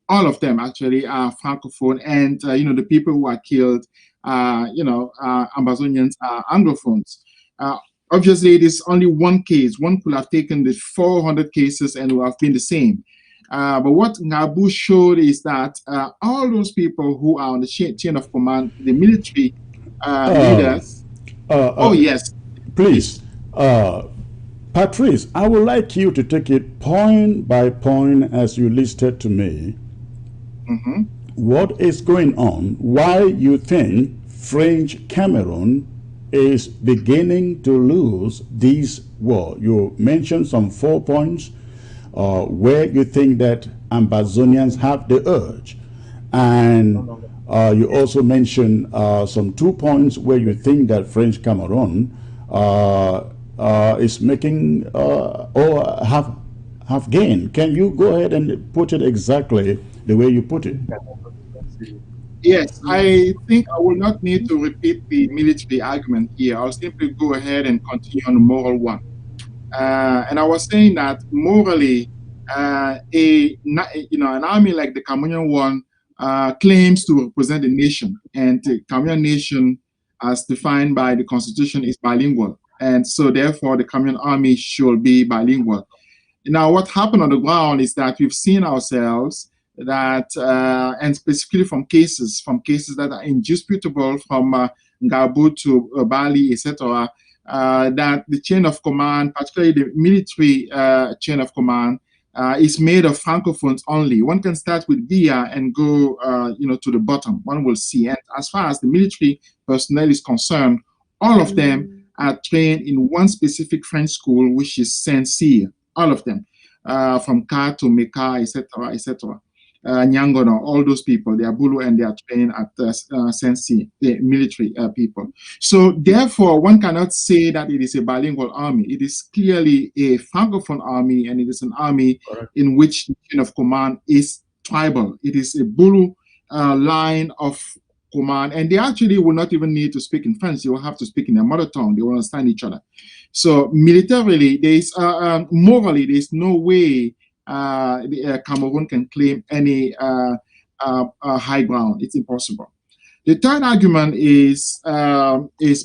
all of them actually are francophone, and the people who are killed, Amazonians are anglophones. Obviously, it is only one case. One could have taken the 400 cases and would have been the same. But what Gabu showed is that all those people who are on the chain of command, the military leaders. Yes. Please, Patrice, I would like you to take it point by point as you listed to me. Mm-hmm. What is going on? Why you think French Cameroon is beginning to lose this war? You mentioned some 4 points where you think that Amazonians have the urge, and you also mentioned some 2 points where you think that French Cameroon is making or have gained. Can you go ahead and put it exactly the way you put it? Yes, I think I will not need to repeat the military argument here. I'll simply go ahead and continue on the moral one. And I was saying that morally, an army like the Cameroonian one claims to represent the nation, and the Cameroonian nation, as defined by the constitution, is bilingual, and so therefore the Cameroonian army should be bilingual. Now, what happened on the ground is that we've seen ourselves that, and specifically from cases that are indisputable, from Gabu to Bali, etc., that the chain of command, particularly the military chain of command, is made of francophones only. One can start with Bia and go, to the bottom. One will see. And as far as the military personnel is concerned, all of them are trained in one specific French school, which is Saint-Cyr. All of them, from Ka to Meka, etc., etc. Nyangono, all those people, they are Bulu and they are trained at Sensi, the military people. So therefore, one cannot say that it is a bilingual army. It is clearly a francophone army, and it is an army in which the chain of command is tribal. It is a Bulu line of command, and they actually will not even need to speak in French. They will have to speak in their mother tongue. They will understand each other. So militarily, there is morally, there is no way Cameroon can claim any high ground. It's impossible. The third argument is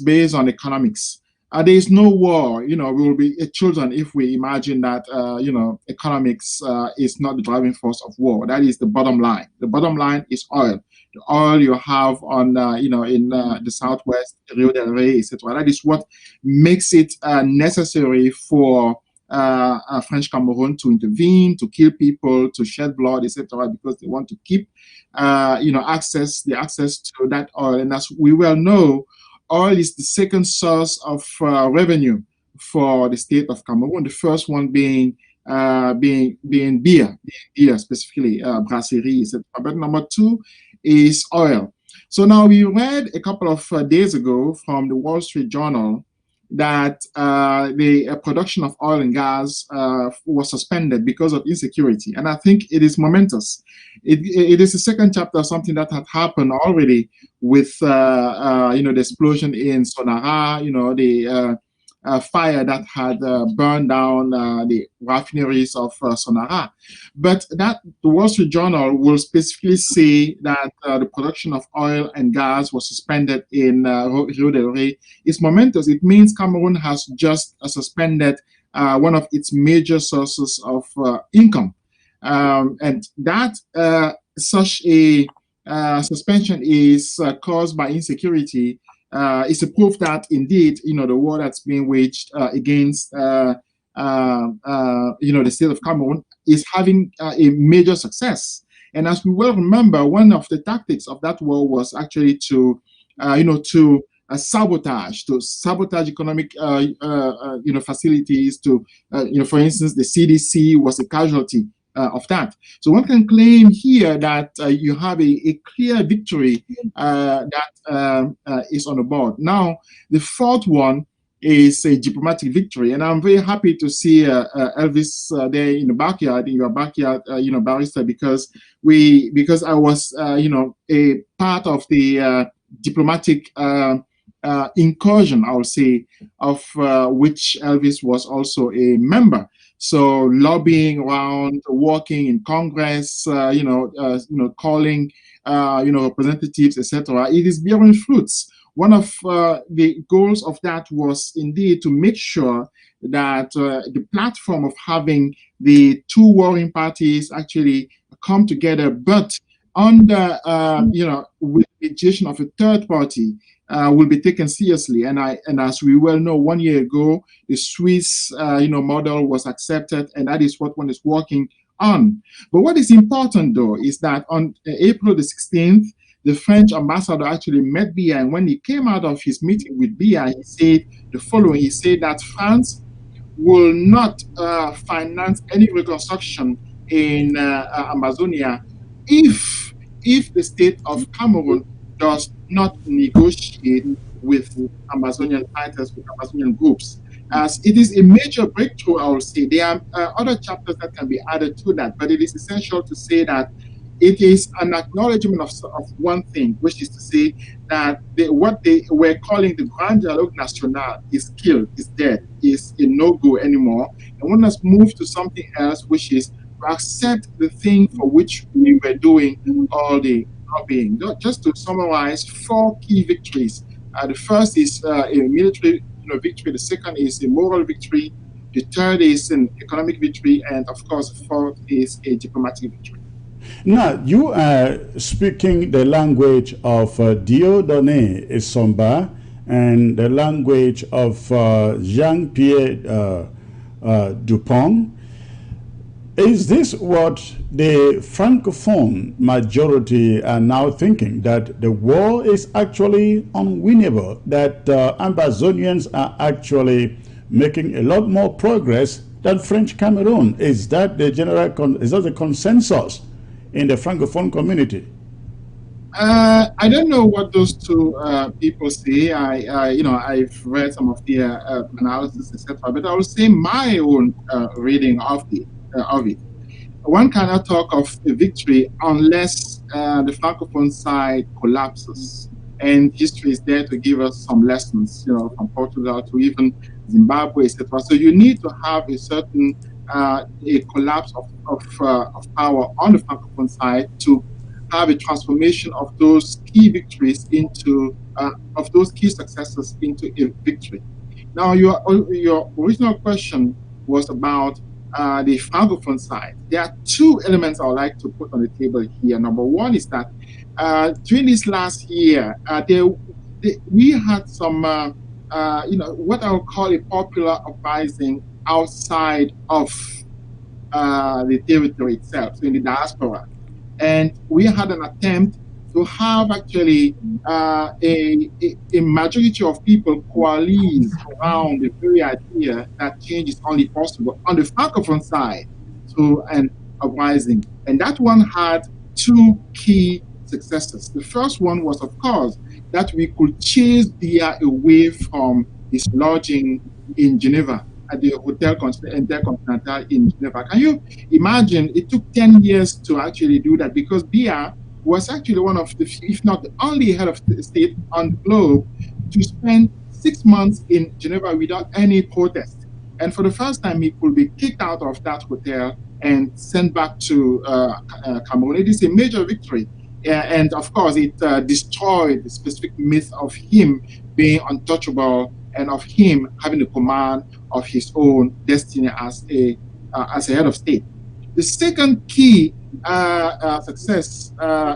based on economics. There is no war. We will be children if we imagine that economics is not the driving force of war. That is the bottom line. The bottom line is oil. The oil you have on in the southwest, Rio del Rey, etc. That is what makes it necessary for French Cameroon to intervene, to kill people, to shed blood, etc., because they want to keep, access to that oil. And as we well know, oil is the second source of revenue for the state of Cameroon. The first one being beer, specifically brasserie, etc. But number two is oil. So now we read a couple of days ago from the Wall Street Journal that the production of oil and gas was suspended because of insecurity. And I think it is momentous. It is the second chapter of something that had happened already with, the explosion in Sonara, the fire that had burned down the refineries of Sonara. But that the Wall Street Journal will specifically say that the production of oil and gas was suspended in Rio del Rey. It's momentous. It means Cameroon has just suspended one of its major sources of income. And that such a suspension is caused by insecurity It's a proof that indeed, the war that's being waged against, the state of Cameroon is having a major success. And as we well remember, one of the tactics of that war was actually to sabotage economic, facilities. For instance, the CDC was a casualty of that. So one can claim here that you have a clear victory that is on the board. Now, the fourth one is a diplomatic victory, and I'm very happy to see Elvis there in the backyard, in your backyard, Barrister, because I was, a part of the diplomatic incursion, I would say, of which Elvis was also a member. So lobbying around, working in Congress, calling, representatives, etc. It is bearing fruits. One of the goals of that was indeed to make sure that the platform of having the two warring parties actually come together, but under, with the mediation of a third party, will be taken seriously. And as we well know, 1 year ago, the Swiss, model was accepted, and that is what one is working on. But what is important, though, is that on April the 16th, the French ambassador actually met Biya, and when he came out of his meeting with Biya, he said the following. He said that France will not finance any reconstruction in Amazonia if the state of Cameroon does not negotiate with Amazonian fighters, with Amazonian groups. As it is a major breakthrough, I would say. There are other chapters that can be added to that, but it is essential to say that it is an acknowledgement of one thing, which is to say that what they were calling the Grand Dialogue National is killed, is dead, is a no-go anymore. And one has moved to something else, which is to accept the thing for which we were doing all the lobbying. Just to summarize, 4 key victories. The first is a military victory, the second is a moral victory, the third is an economic victory, and of course, the fourth is a diplomatic victory. Now, you are speaking the language of Dieudonné Essomba and the language of Jean-Pierre Dupont. Is this what the Francophone majority are now thinking, that the war is actually unwinnable, that Amazonians are actually making a lot more progress than French Cameroon? Is that the general is that the consensus in the Francophone community? I don't know what those two people say. I've read some of their analysis, etc. But I will say my own reading of it. One cannot talk of a victory unless the Francophone side collapses, and history is there to give us some lessons, from Portugal to even Zimbabwe, etc. So you need to have a certain a collapse of power on the Francophone side to have a transformation of those key victories into of those key successes into a victory. Now, your original question was about the Francophone side. There are 2 elements I would like to put on the table here. Number one is that during this last year, we had some, what I would call a popular uprising outside of the territory itself, so in the diaspora. And we had an attempt to have actually a majority of people coalesce around the very idea that change is only possible on the Francophone side to an uprising. And that one had 2 key successes. The first one was, of course, that we could chase Biya away from his lodging in Geneva, at the Hotel Intercontinental in Geneva. Can you imagine? It took 10 years to actually do that, because Biya was actually one of the, if not the only head of the state on the globe to spend 6 months in Geneva without any protest. And for the first time, he could be kicked out of that hotel and sent back to Cameroon. It is a major victory. And of course, it destroyed the specific myth of him being untouchable and of him having the command of his own destiny as a head of state. The second key success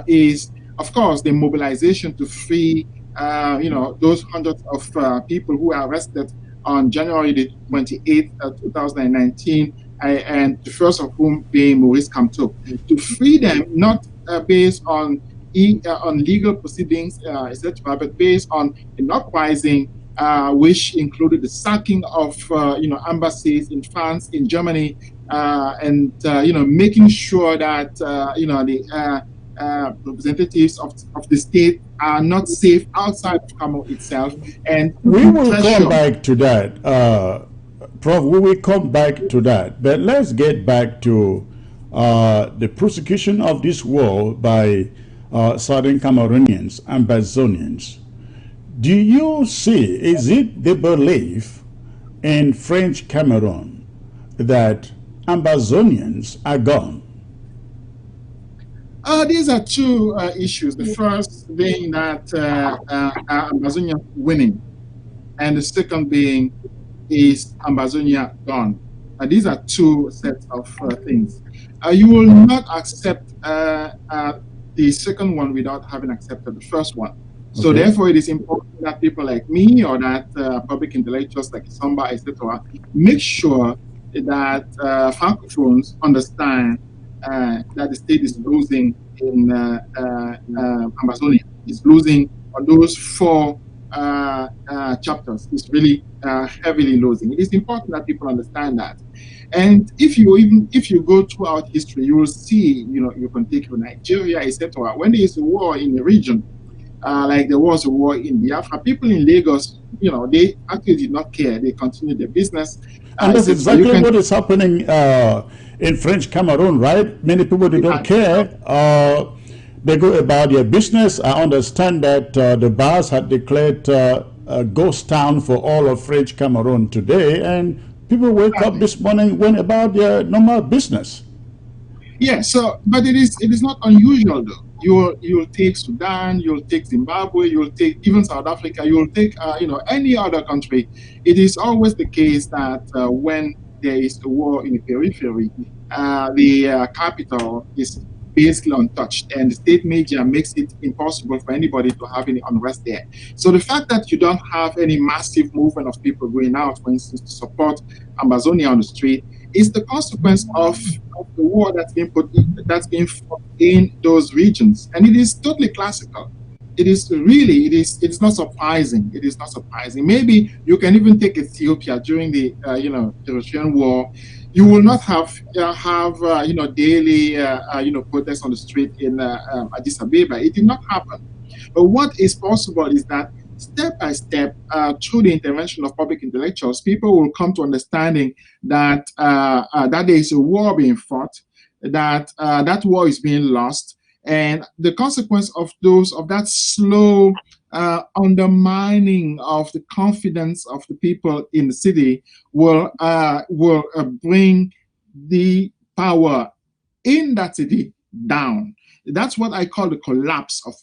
is, of course, the mobilization to free those hundreds of people who were arrested on January the 28th, 2019, and the first of whom being Maurice Kamto, to free them, not based on legal proceedings, etc., but based on an uprising, which included the sacking of embassies in France, in Germany, and making sure that the representatives of the state are not safe outside of Cameroon itself. And we will come back to that, Prof. We will come back to that. But let's get back to the prosecution of this war by Southern Cameroonians, Ambazonians. Do you see, is it the belief in French Cameroon that Ambazonians are gone? These are two issues. The first being that Amazonia winning, and the second being is Amazonia gone. These are two sets of things. You will not accept the second one without having accepted the first one. So Okay. therefore, it is important that people like me or that public intellectuals like Samba, etc., make sure that Francophones understand that the state is losing in Amazonia. It's losing on those four chapters. It's really heavily losing. It is important that people understand that. And if you go throughout history, you will see, you can take Nigeria, etc. When there is a war in a region, like there was a war in Biafra, people in Lagos, they actually did not care. They continued their business. And that's exactly what is happening in French Cameroon, right? Many people, they don't care. They go about their business. I understand that the bars had declared a ghost town for all of French Cameroon today, and people wake up this morning, went about their normal business. Yeah, but it is not unusual though. You'll take Sudan, you'll take Zimbabwe, you'll take even South Africa, you'll take any other country. It is always the case that when there is a war in the periphery, the capital is basically untouched, and the state major makes it impossible for anybody to have any unrest there. So the fact that you don't have any massive movement of people going out, for instance, to support Amazonia on the street, is the consequence of the war that's being fought in those regions, and it is totally classical. It is not surprising. It is not surprising. Maybe you can even take Ethiopia during the Eritrean war. You will not have daily protests on the street in Addis Ababa. It did not happen. But what is possible is that step by step, through the intervention of public intellectuals, people will come to understanding that that there is a war being fought, that that war is being lost, and the consequence of that slow undermining of the confidence of the people in the city will bring the power in that city down. That's what I call the collapse of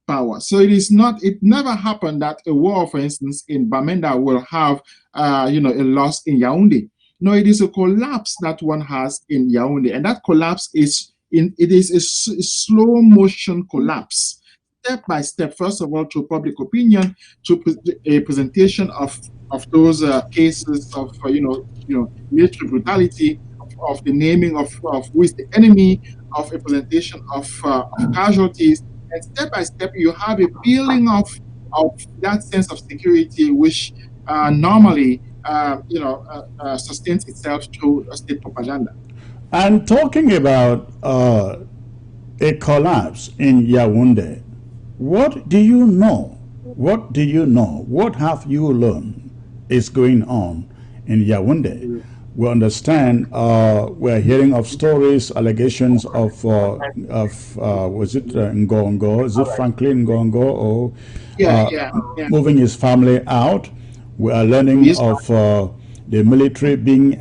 power. So it never happened that a war, for instance, in Bamenda will have a loss in Yaoundé. No, it is a collapse that one has in Yaoundé, and that collapse is a slow motion collapse, step by step. First of all, through public opinion, through a presentation of those cases of military brutality, of the naming of who is the enemy, of a presentation of casualties, and step by step you have a building of that sense of security, which normally sustains itself through state propaganda. And talking about a collapse in Yaoundé, what do you know? What do you know? What have you learned is going on in Yaoundé? We understand, we're hearing of stories, allegations of was it Ngongo? Is it Franklin Ngongo? Or moving his family out? We are learning of the military being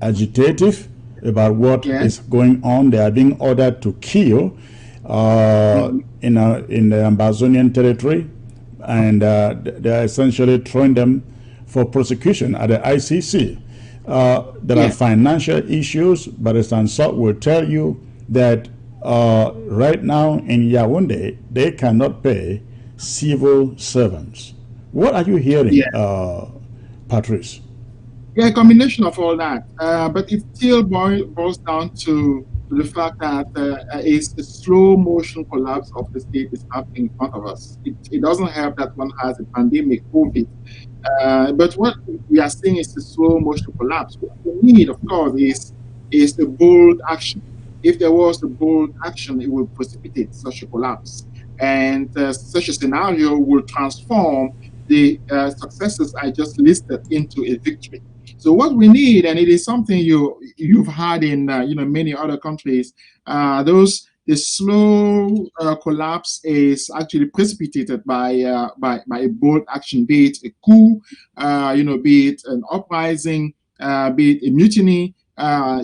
agitative about what is going on. They are being ordered to kill in the Ambazonian territory, and they are essentially throwing them for prosecution at the ICC. There are financial issues, but Ansat will tell you that right now in Yaoundé, they cannot pay civil servants. What are you hearing, Yeah. Patrice? Yeah, a combination of all that. But it still boils down to the fact that it's a slow motion collapse of the state is happening in front of us. It doesn't help that one has a pandemic, COVID. But what we are seeing is a slow motion collapse. What we need, of course, is a bold action. If there was a bold action, it would precipitate such a collapse. And such a scenario will transform the successes I just listed into a victory. So what we need, and it is something you've had in many other countries, the slow collapse is actually precipitated by a bold action, be it a coup, be it an uprising, be it a mutiny.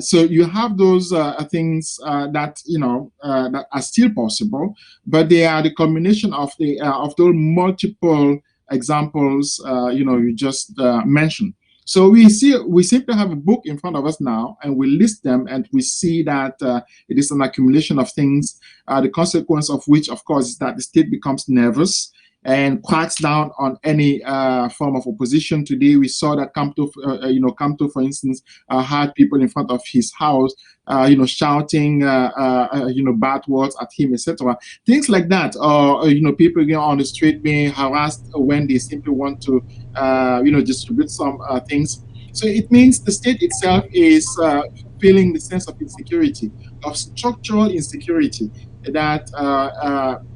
So you have those things that are still possible, but they are the combination of those multiple examples you just mentioned. So we seem to have a book in front of us now, and we list them, and we see that it is an accumulation of things. The consequence of which, of course, is that the state becomes nervous and cracks down on any form of opposition. Today, we saw that Kamto, for instance, had people in front of his house, shouting, bad words at him, etc. Things like that, or people on the street being harassed when they simply want to, distribute some things. So it means the state itself is feeling the sense of insecurity, of structural insecurity that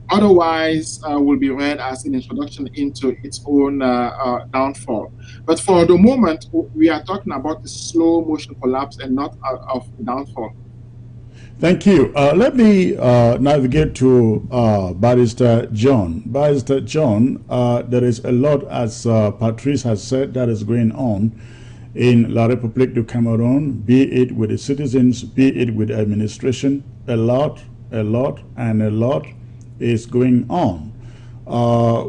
otherwise will be read as an introduction into its own downfall. But for the moment, we are talking about the slow motion collapse and not of downfall. Thank you. Let me navigate to Barrister John. Barrister John, there is a lot, as Patrice has said, that is going on in La République du Cameroon, be it with the citizens, be it with the administration. A lot is going on.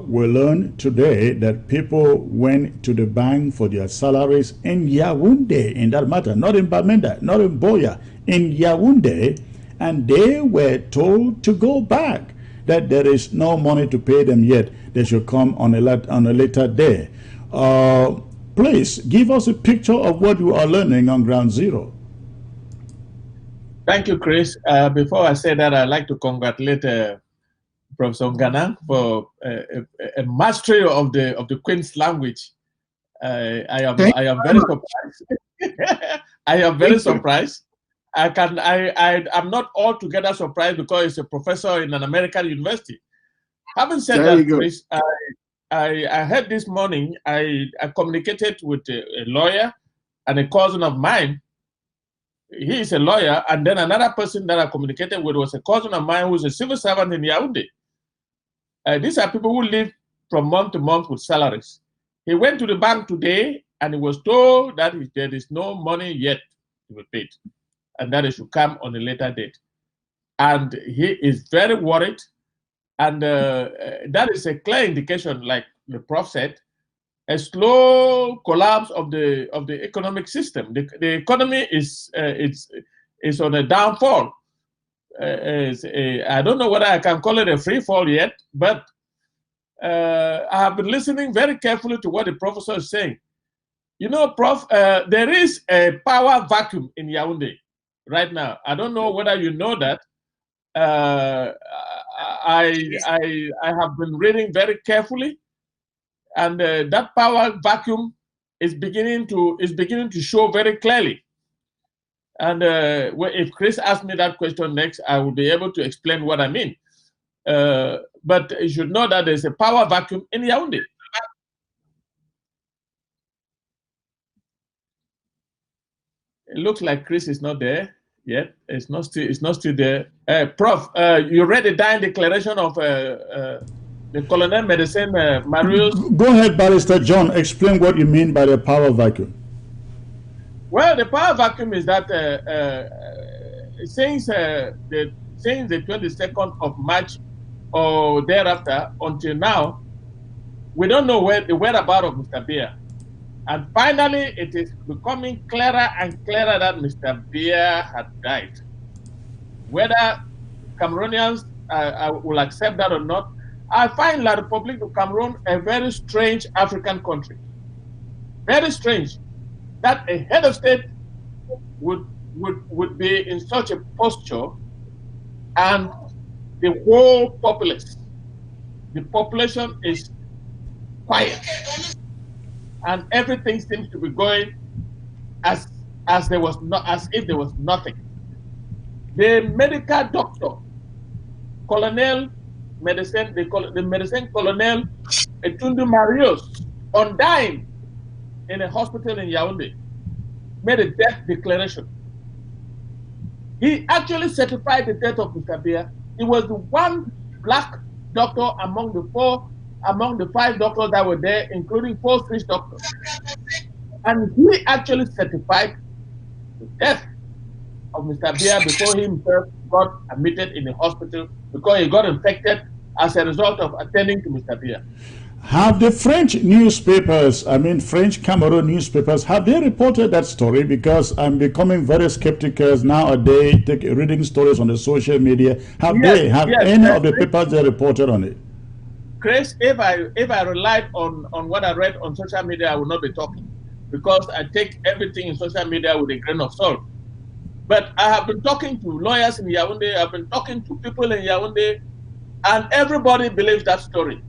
We learned today that people went to the bank for their salaries in Yaoundé, in that matter, not in Bamenda, not in Boya, in Yaoundé, and they were told to go back, that there is no money to pay them yet. They should come on a later day. Please give us a picture of what you are learning on ground zero. Thank you, Chris. Before I say that, I'd like to congratulate Professor Ngana for a mastery of the Queen's language. I am very surprised. I am very surprised. I'm not altogether surprised because he's a professor in an American university. Having said that, Chris, I heard this morning, I communicated with a lawyer and a cousin of mine. He is a lawyer, and then another person that I communicated with was a cousin of mine who's a civil servant in Yaoundé. These are people who live from month to month with salaries. He went to the bank today, and he was told that there is no money yet to be paid, and that it should come on a later date. And he is very worried, and that is a clear indication, like the Prof said, a slow collapse of the economic system. The economy is on a downfall. I don't know whether I can call it a free fall yet, but I have been listening very carefully to what the professor is saying. You know, Prof, there is a power vacuum in Yaoundé right now. I don't know whether you know that. I have been reading very carefully, and that power vacuum is beginning to show very clearly. And if Chris asks me that question next, I will be able to explain what I mean. But you should know that there's a power vacuum in Yaoundé. It looks like Chris is not there yet. It's not still there. Prof, you read the dying declaration of the Colonel Medicine Marius. Go ahead, Barrister John. Explain what you mean by the power vacuum. Well, the power vacuum is that since the 22nd of March or thereafter until now, we don't know where the whereabouts of Mr. Biya. And finally, it is becoming clearer and clearer that Mr. Biya had died. Whether Cameroonians will accept that or not, I find La République du Cameroon a very strange African country. Very strange that a head of state would be in such a posture, and the whole populace, the population is quiet, and everything seems to be going as there was not, as if there was nothing. The medical doctor, Colonel Medicine, the medicine Colonel Etundu Marius, on dying in a hospital in Yaoundé, made a death declaration. He actually certified the death of Mr. Biya. He was the one black doctor among the 5 doctors that were there, including 4 Swiss doctors. And he actually certified the death of Mr. Biya before he himself got admitted in the hospital because he got infected as a result of attending to Mr. Biya. Have the French newspapers, I mean French Cameroon newspapers, have they reported that story? Because I'm becoming very skeptical nowadays, reading stories on the social media. Have any of the papers they reported on it? Chris, if I relied on what I read on social media, I would not be talking, because I take everything in social media with a grain of salt. But I have been talking to lawyers in Yaoundé, I've been talking to people in Yaoundé, and everybody believes that story.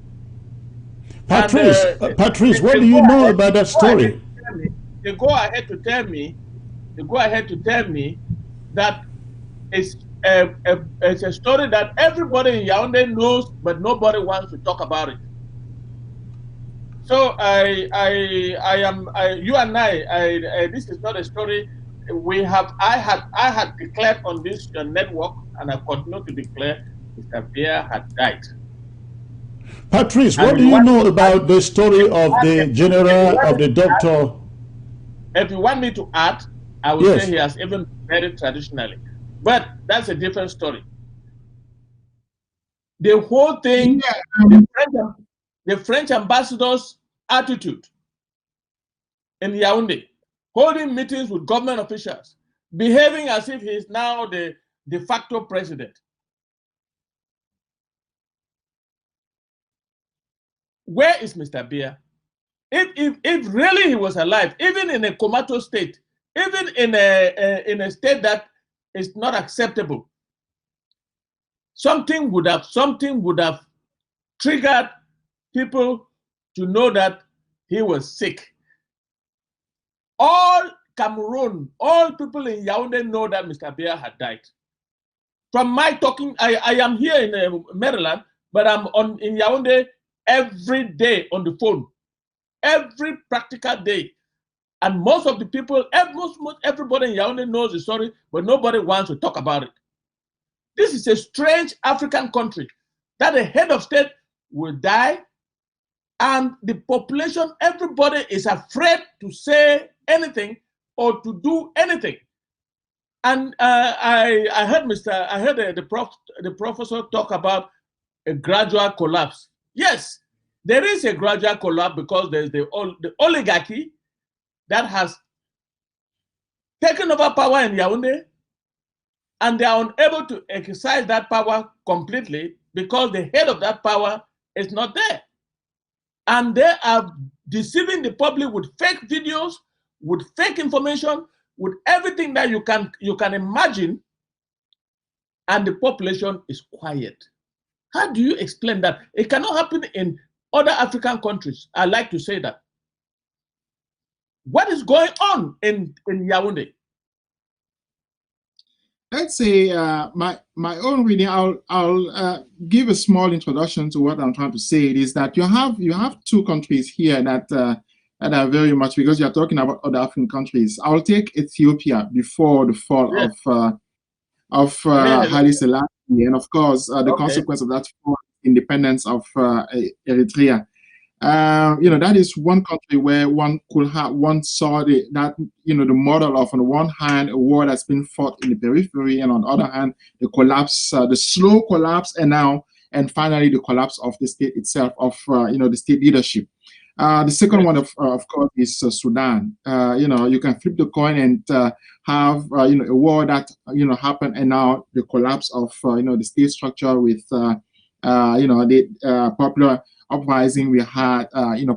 Patrice, Patrice, what do you know about that story? They go ahead to tell me that it's a story that everybody in Yaoundé knows, but nobody wants to talk about it. So you and I, this is not a story I had declared on this network, and I continue to declare Mr. Biya had died. Patrice, what do you know about the story of the general, of the doctor? If you want me to add, I would say he has even married traditionally. But that's a different story. The whole thing, the French ambassador's attitude in Yaoundé, holding meetings with government officials, behaving as if he is now the de facto president. Where is Mr. Biya? If really he was alive, even in a comatose state, even in a state that is not acceptable, something would have triggered people to know that he was sick. All Cameroon, all people in Yaoundé know that Mr. Biya had died. From my talking, I am here in Maryland, but I'm in Yaoundé every day on the phone, every practical day. And most of the people, everybody in Yaoundé knows the story, but nobody wants to talk about it. This is a strange African country that the head of state will die, and the population, everybody is afraid to say anything or to do anything. And I heard the professor talk about a gradual collapse. Yes, there is a gradual collapse because there's the oligarchy that has taken over power in Yaoundé, and they are unable to exercise that power completely because the head of that power is not there. And they are deceiving the public with fake videos, with fake information, with everything that you can imagine, and the population is quiet. How do you explain that? It cannot happen in other African countries. I like to say that. What is going on in Yaoundé? Let's say my own reading. I'll give a small introduction to what I'm trying to say. It is that you have 2 countries here that are very much, because you're talking about other African countries. I'll take Ethiopia before the fall of Haile Selassie, and of course the consequence of that fall, independence of Eritrea. That is one country where one saw the model of, on the one hand, a war that's been fought in the periphery, and on the other hand, the collapse, the slow collapse, and finally the collapse of the state itself, of the state leadership. The second one, of course, is Sudan. You can flip the coin and have a war that happened, and now the collapse of the state structure with the popular uprising we had,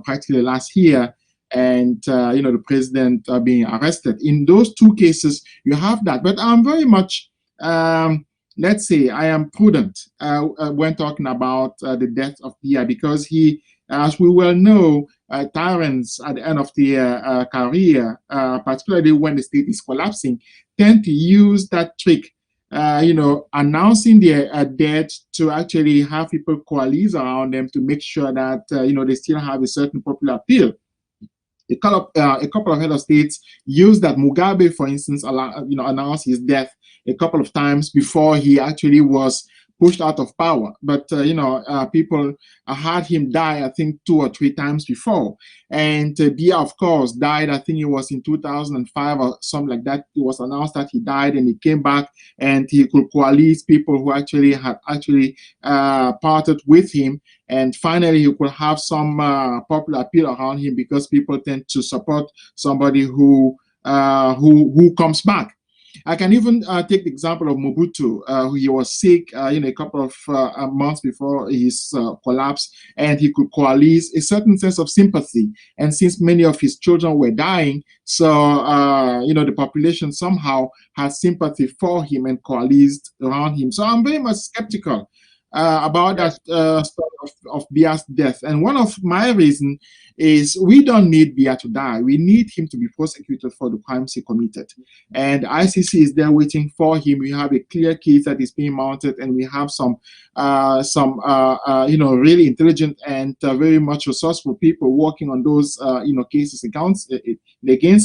practically last year, and the president being arrested. In those two cases, you have that. But I'm very much, let's say, I am prudent when talking about the death of Biya, because he, as we well know, tyrants at the end of their career, particularly when the state is collapsing, tend to use that trick, announcing their death to actually have people coalesce around them to make sure that, they still have a certain popular appeal. A couple of head of states used that. Mugabe, for instance, announced his death a couple of times before he actually was pushed out of power. But, people had him die, I think, 2 or 3 times before. And Biya, of course, died, I think it was in 2005 or something like that. It was announced that he died, and he came back and he could coalesce people who actually had parted with him. And finally, he could have some popular appeal around him, because people tend to support somebody who comes back. I can even take the example of Mobutu, who he was sick, a couple of months before his collapse, and he could coalesce a certain sense of sympathy. And since many of his children were dying, so the population somehow had sympathy for him and coalesced around him. So I'm very much skeptical about that story of Biya's death. And one of my reasons is we don't need Biya to die. We need him to be prosecuted for the crimes he committed. And ICC is there waiting for him. We have a clear case that is being mounted, and we have some really intelligent and very much resourceful people working on those, cases against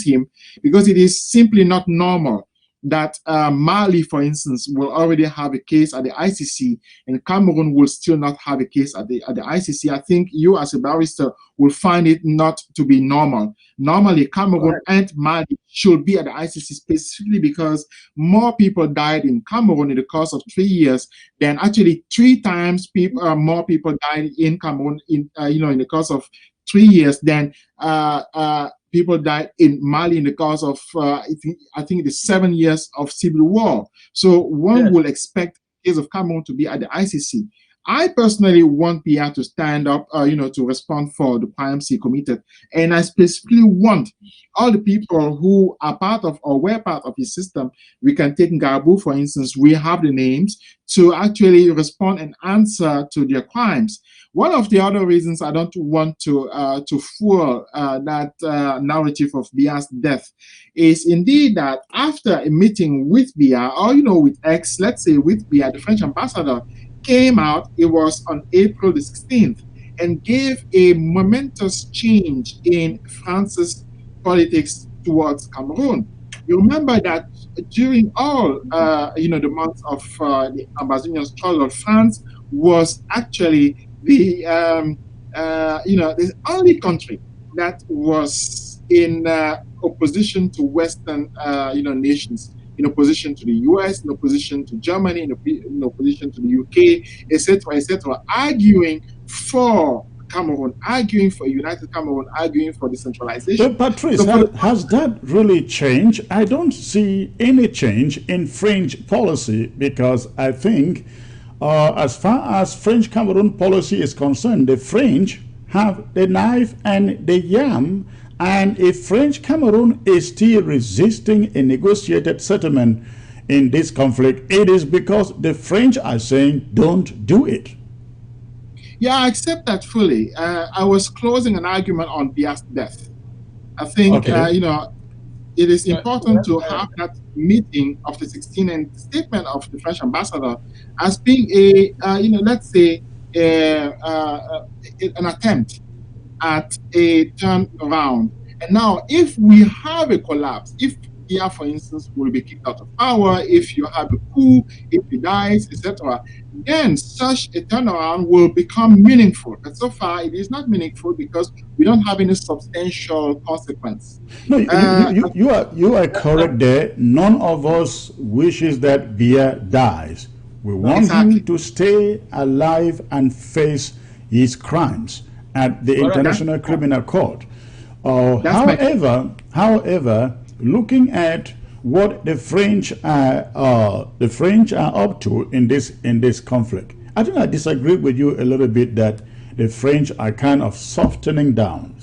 him, because it is simply not normal that Mali, for instance, will already have a case at the ICC, and Cameroon will still not have a case at the ICC. I think you, as a barrister, will find it not to be normal. Normally, Cameroon and Mali should be at the ICC, specifically because more people died in Cameroon in the course of 3 years than actually 3 times more people died in Cameroon in the course of 3 years than people died in Mali in the course of, I think the 7 years of civil war. So one will expect the case of Cameroon to be at the ICC. I personally want Biya to stand up, to respond for the crimes he committed. And I specifically want all the people who are part of or were part of his system. We can take Ngabu, for instance. We have the names to actually respond and answer to their crimes. One of the other reasons I don't want to fool that narrative of Biya's death is indeed that after a meeting with Biya, or with X, let's say with Biya, the French ambassador came out, it was on April the 16th, and gave a momentous change in France's politics towards Cameroon. You remember that during all, the months of the Ambazonian struggle, France was actually the only country that was in opposition to Western, nations, in opposition to the US, in opposition to Germany, in opposition to the UK, etc., arguing for Cameroon, arguing for a united Cameroon, arguing for decentralization. But Patrice, has that really changed? I don't see any change in French policy, because I think as far as French Cameroon policy is concerned, the French have the knife and the yam. And if French Cameroon is still resisting a negotiated settlement in this conflict, it is because the French are saying, don't do it. Yeah, I accept that fully. I was closing an argument on Biya's death. I think, it is important to have that meeting of the 16th and the statement of the French ambassador as being a, let's say, an attempt at a turnaround. And now, if we have a collapse, if Biya, for instance, will be kicked out of power, if you have a coup, if he dies, etc., then such a turnaround will become meaningful. But so far, it is not meaningful because we don't have any substantial consequence. No, you are correct there. None of us wishes that Biya dies. We want him to stay alive and face his crimes at the International Criminal Court. However, looking at what the French are up to in this conflict, I think I disagree with you a little bit that the French are kind of softening down,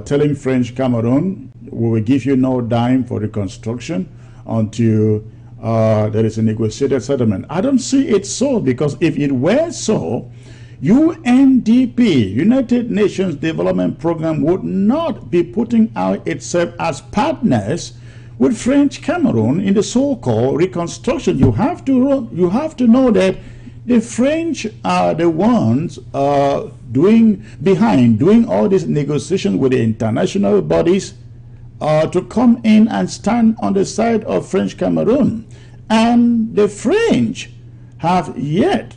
telling French Cameroon, we will give you no dime for reconstruction until there is a negotiated settlement. I don't see it so, because if it were so, UNDP, United Nations Development Program, would not be putting out itself as partners with French Cameroon in the so-called reconstruction. You have to know that the French are the ones doing all these negotiations with the international bodies to come in and stand on the side of French Cameroon. And the French have yet,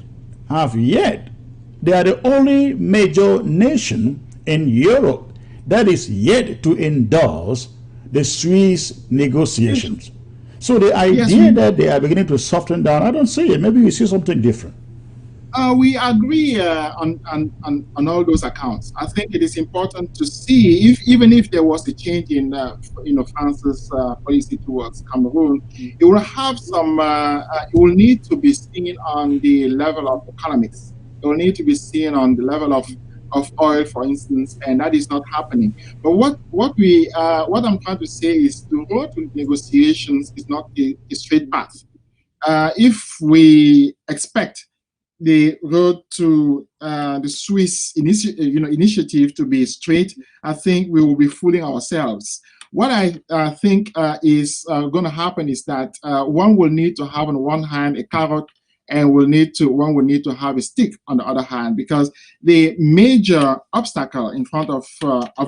they are the only major nation in Europe that is yet to endorse the Swiss negotiations. So the idea that they are beginning to soften down, I don't see it. Maybe we see something different. We agree on all those accounts. I think it is important to see if even if there was a change in France's policy towards Cameroon, it will have some. It will need to be seen on the level of economics. It will need to be seen on the level of oil, for instance, and that is not happening. But what I'm trying to say is the road to negotiations is not a straight path. If we expect the road to the Swiss initiative to be straight, I think we will be fooling ourselves. What I think is going to happen is that one will need to have on one hand a carrot, and one will need to have a stick on the other hand, because the major obstacle in front of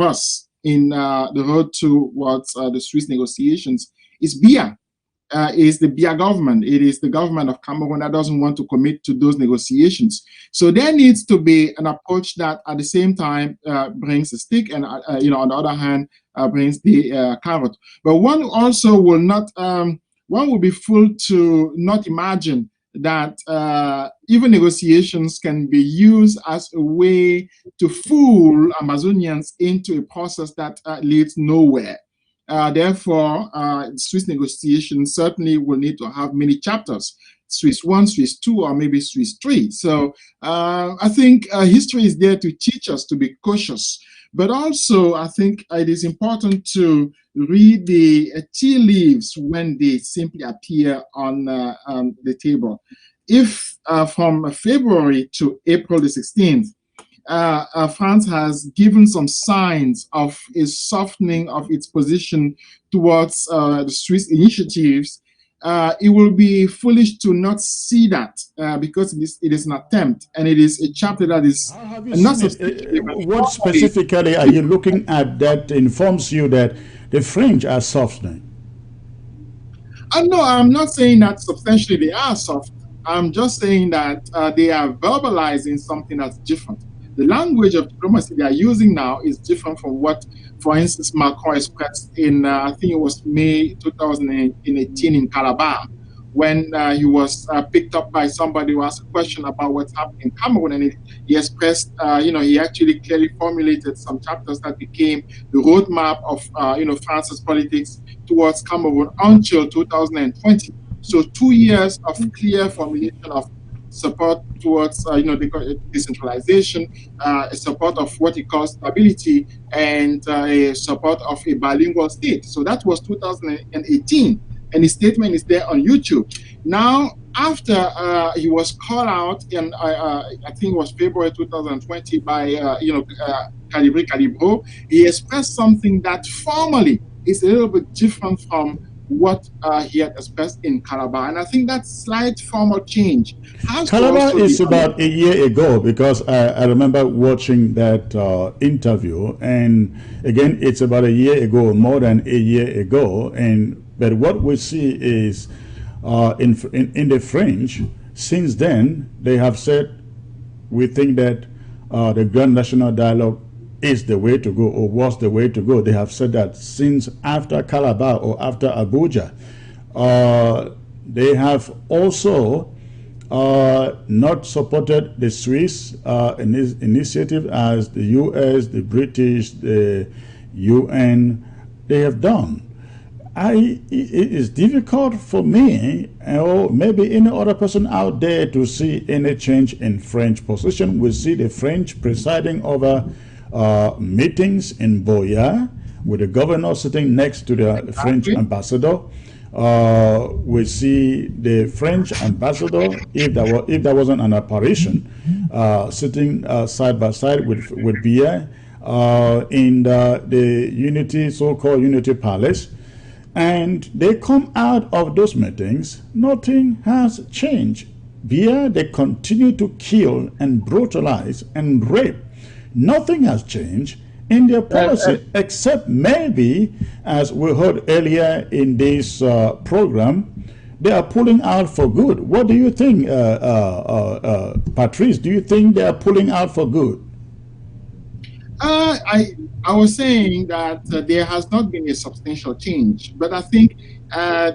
us in the road towards the Swiss negotiations is Biya. Is the Biya government. It is the government of Cameroon that doesn't want to commit to those negotiations. So there needs to be an approach that at the same time brings a stick, and on the other hand brings the carrot. But one also will not. One will be fooled to not imagine that even negotiations can be used as a way to fool Amazonians into a process that leads nowhere. Therefore, Swiss negotiations certainly will need to have many chapters, Swiss 1, Swiss 2, or maybe Swiss 3. So I think history is there to teach us to be cautious. But also, I think it is important to read the tea leaves when they simply appear on the table. If from February to April the 16th, France has given some signs of a softening of its position towards the Swiss initiatives, it will be foolish to not see that because it is an attempt, and it is a chapter that is not what specifically are you looking at that informs you that the French are softening? No, I'm not saying that substantially they are soft. I'm just saying that they are verbalizing something that's different. The language of diplomacy they are using now is different from what, for instance, Macron expressed in, I think it was May 2018 in Calabar, when he was picked up by somebody who asked a question about what's happening in Cameroon, and he expressed, he actually clearly formulated some chapters that became the roadmap of, France's politics towards Cameroon until 2020. So 2 years of clear formulation of support towards decentralization, support of what he calls stability, and a support of a bilingual state. So that was 2018, and his statement is there on YouTube. Now, after he was called out in, I think it was February 2020 by Calibro, he expressed something that formally is a little bit different from what he had expressed in Calabar. And I think that slight formal change has Calabar is about a year ago, because I remember watching that interview, and again, it's about a year ago, more than a year ago. But what we see is in the French, since then, they have said, we think that the Grand National Dialogue is the way to go, or was the way to go. They have said that since after Calabar or after Abuja. They have also not supported the Swiss initiative as the US, the British, the UN, they have done. it is difficult for me, or maybe any other person out there, to see any change in French position. We see the French presiding over meetings in Boya, with the governor sitting next to the French ambassador. We see the French ambassador, if there wasn't an apparition, sitting side by side with Biya in the Unity, so-called Unity Palace. And they come out of those meetings, nothing has changed. Biya, they continue to kill and brutalize and rape. Nothing has changed in their policy, except maybe, as we heard earlier in this program, they are pulling out for good. What do you think, Patrice? Do you think they are pulling out for good? I was saying that there has not been a substantial change, but I think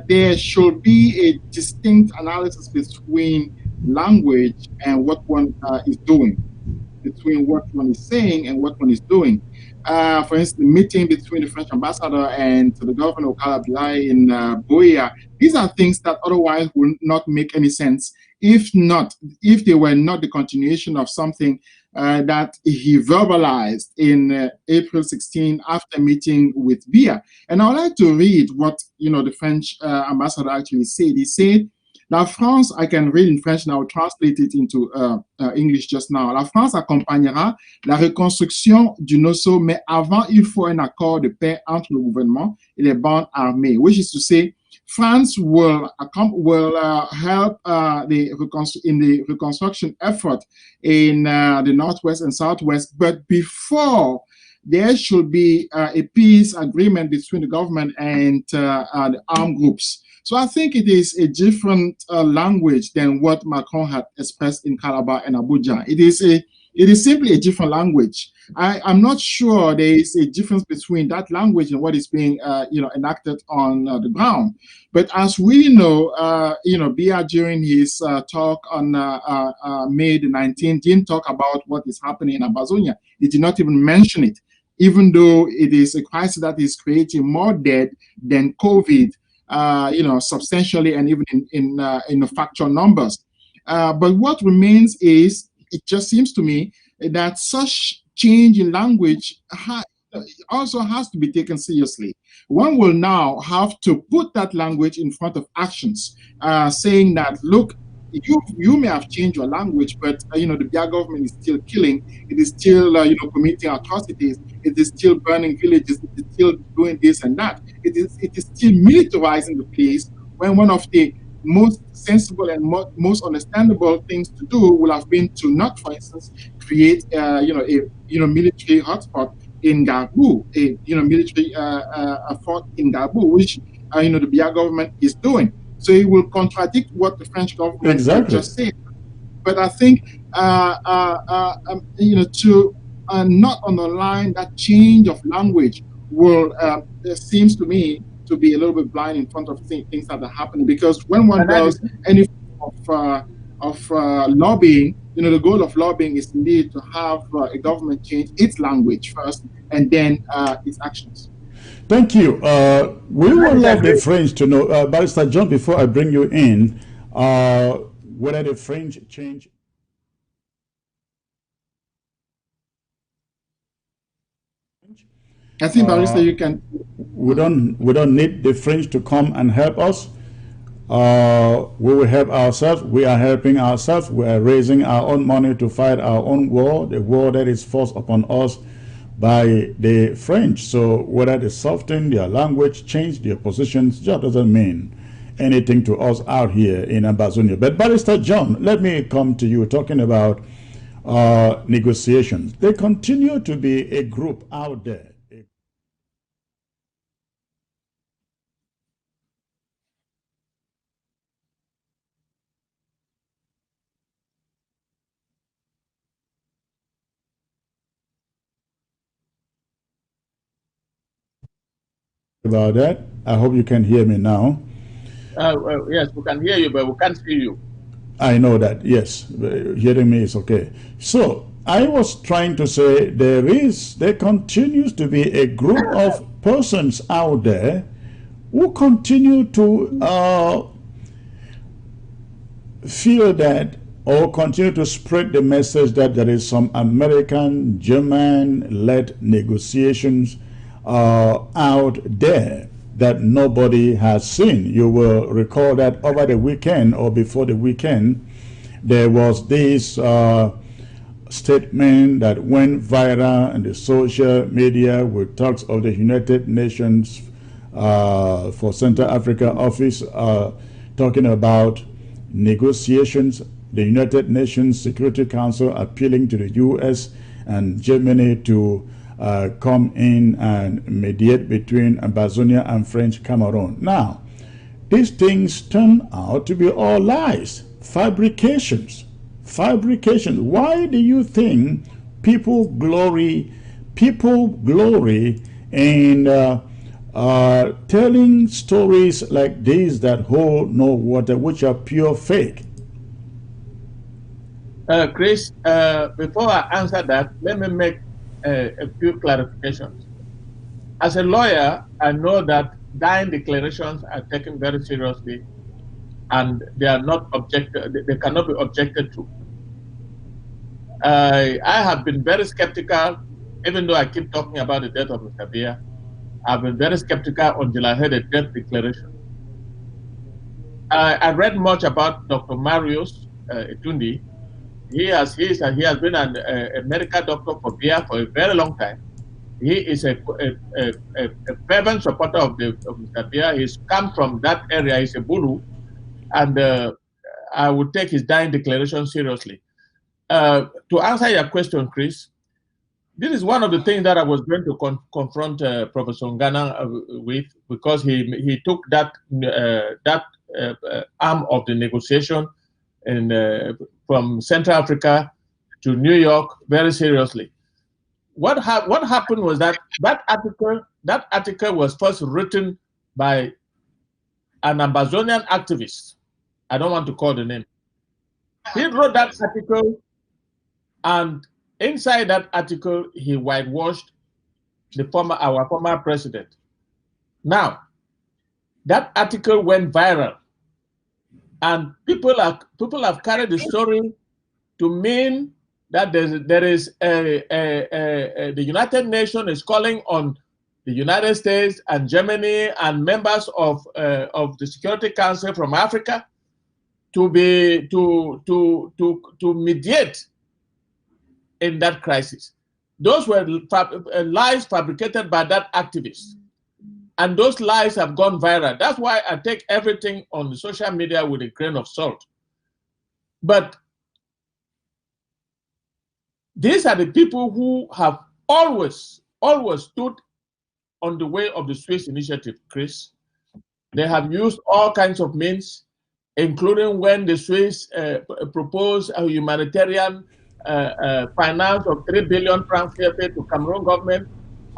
there should be a distinct analysis between language and what one is doing, between what one is saying and what one is doing. For instance, the meeting between the French ambassador and the governor of Calabria in Boya, these are things that otherwise would not make any sense if they were not the continuation of something that he verbalized in April 16 after meeting with Biya. And I would like to read what the French ambassador actually said. He said, La France, I can read in French and I will translate it into English just now. La France accompagnera la reconstruction du NOSO, mais avant, il faut un accord de paix entre le gouvernement et les bandes armées, which is to say, France will help in the reconstruction effort in the Northwest and Southwest, but before there should be a peace agreement between the government and the armed groups. So I think it is a different language than what Macron had expressed in Calabar and Abuja. It is simply a different language. I'm not sure there is a difference between that language and what is being enacted on the ground. But as we know, Biya during his talk on May the 19th didn't talk about what is happening in Amazonia. He did not even mention it, even though it is a crisis that is creating more dead than COVID. Substantially, and even in the factual numbers. But what remains is, it just seems to me that such change in language also has to be taken seriously. One will now have to put that language in front of actions, saying that, look, you may have changed your language, but the Biya government is still killing. It is still committing atrocities. It is still burning villages. It is still doing this and that. It is still militarizing the place, when one of the most sensible and most understandable things to do would have been to not, for instance, create a military hotspot in Gabu, a military fort in Gabu, which the Biya government is doing. So it will contradict what the French government just said. But I think, to not underline that change of language will, seems to me to be a little bit blind in front of things that are happening. Because when one does any form of lobbying, the goal of lobbying is indeed to have a government change its language first and then its actions. Thank you. We would love the French to know, Barrister John, before I bring you in, whether the French change. I think, Barrister, you can. We don't need the French to come and help us. We will help ourselves. We are helping ourselves. We are raising our own money to fight our own war, the war that is forced upon us by the French. So whether they soften their language, change their positions, just doesn't mean anything to us out here in Amazonia. But Barrister John, let me come to you talking about negotiations. There continue to be a group out there. About that. I hope you can hear me now. Yes, we can hear you, but we can't see you. I know that, yes. Hearing me is okay. So I was trying to say there continues to be a group of persons out there who continue to feel that, or continue to spread the message that there is some American, German-led negotiations out there that nobody has seen. You will recall that over the weekend or before the weekend, there was this statement that went viral in the social media with talks of the United Nations for Central Africa office talking about negotiations, the United Nations Security Council appealing to the US and Germany to come in and mediate between Amazonia and French Cameroon. Now, these things turn out to be all lies, fabrications. Why do you think people glory in telling stories like these that hold no water, which are pure fake? Chris, before I answer that, let me make a few clarifications. As a lawyer, I know that dying declarations are taken very seriously, and they are not objected. They cannot be objected to. I have been very skeptical, even though I keep talking about the death of Mr. Bia. I've been very skeptical until I heard a death declaration. I read much about Dr. Marius Etundi. He has been a medical doctor for Bia for a very long time. He is a fervent supporter of Mr. Bia. He's come from that area. He's a Bulu, and I would take his dying declaration seriously. To answer your question, Chris, this is one of the things that I was going to confront Professor Ngana with, because he took that arm of the negotiation from Central Africa to New York very seriously. What happened was that article was first written by an Amazonian activist. I don't want to call the name. He wrote that article, and inside that article, he whitewashed our former president. Now, that article went viral, and people have carried the story to mean that the United Nations is calling on the United States and Germany and members of the Security Council from Africa to mediate in that crisis. Those were lies fabricated by that activist, and those lies have gone viral. That's why I take everything on the social media with a grain of salt. But these are the people who have always stood on the way of the Swiss initiative, Chris. They have used all kinds of means, including when the Swiss proposed a humanitarian finance of 3 billion francs CFA to Cameroon government,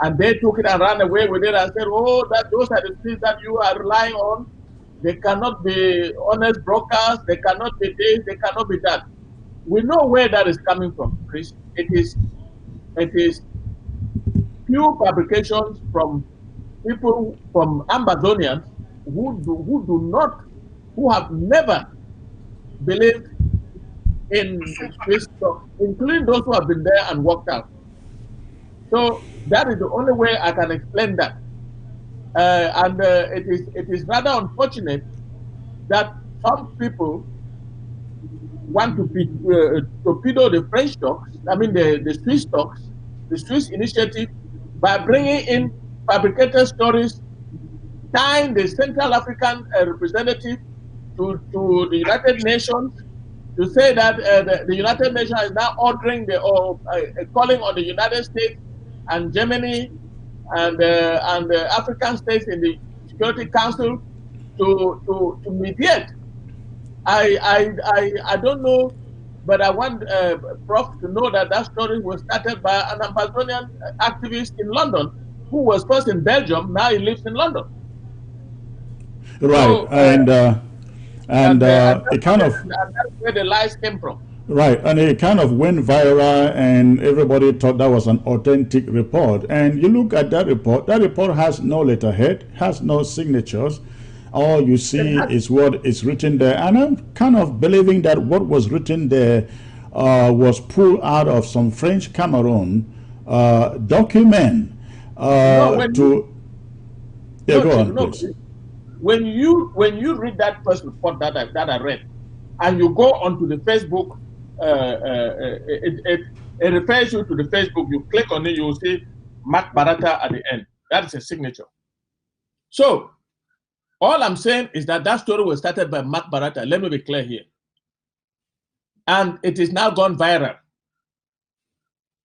and they took it and ran away with it and said, oh, those are the things that you are relying on. They cannot be honest brokers. They cannot be this. They cannot be that. We know where that is coming from, Chris. It is pure fabrications from people, from Amazonians who have never believed in Swiss stuff, including those who have been there and walked out. So that is the only way I can explain that. It is rather unfortunate that some people want to torpedo the French talks, the Swiss talks, the Swiss initiative, by bringing in fabricated stories, tying the Central African representative to the United Nations, to say that the United Nations is now ordering calling on the United States and Germany and the African states in the Security Council to mediate. I don't know, but I want Prof to know that story was started by an Amazonian activist in London who was first in Belgium. Now he lives in London. Right, so, and it kind of, and that's where the lies came from. Right, and it kind of went viral, and everybody thought that was an authentic report. And you look at that report has no letterhead, has no signatures. All you see is what is written there. And I'm kind of believing that what was written there was pulled out of some French Cameroon document to... Yeah, go on, please. When you read that first report that I read, and you go onto the Facebook, it refers you to the Facebook. You click on it, you will see Mark Barata at the end. That is a signature. So all I'm saying is that story was started by Mark Barata. Let me be clear here. And it is now gone viral.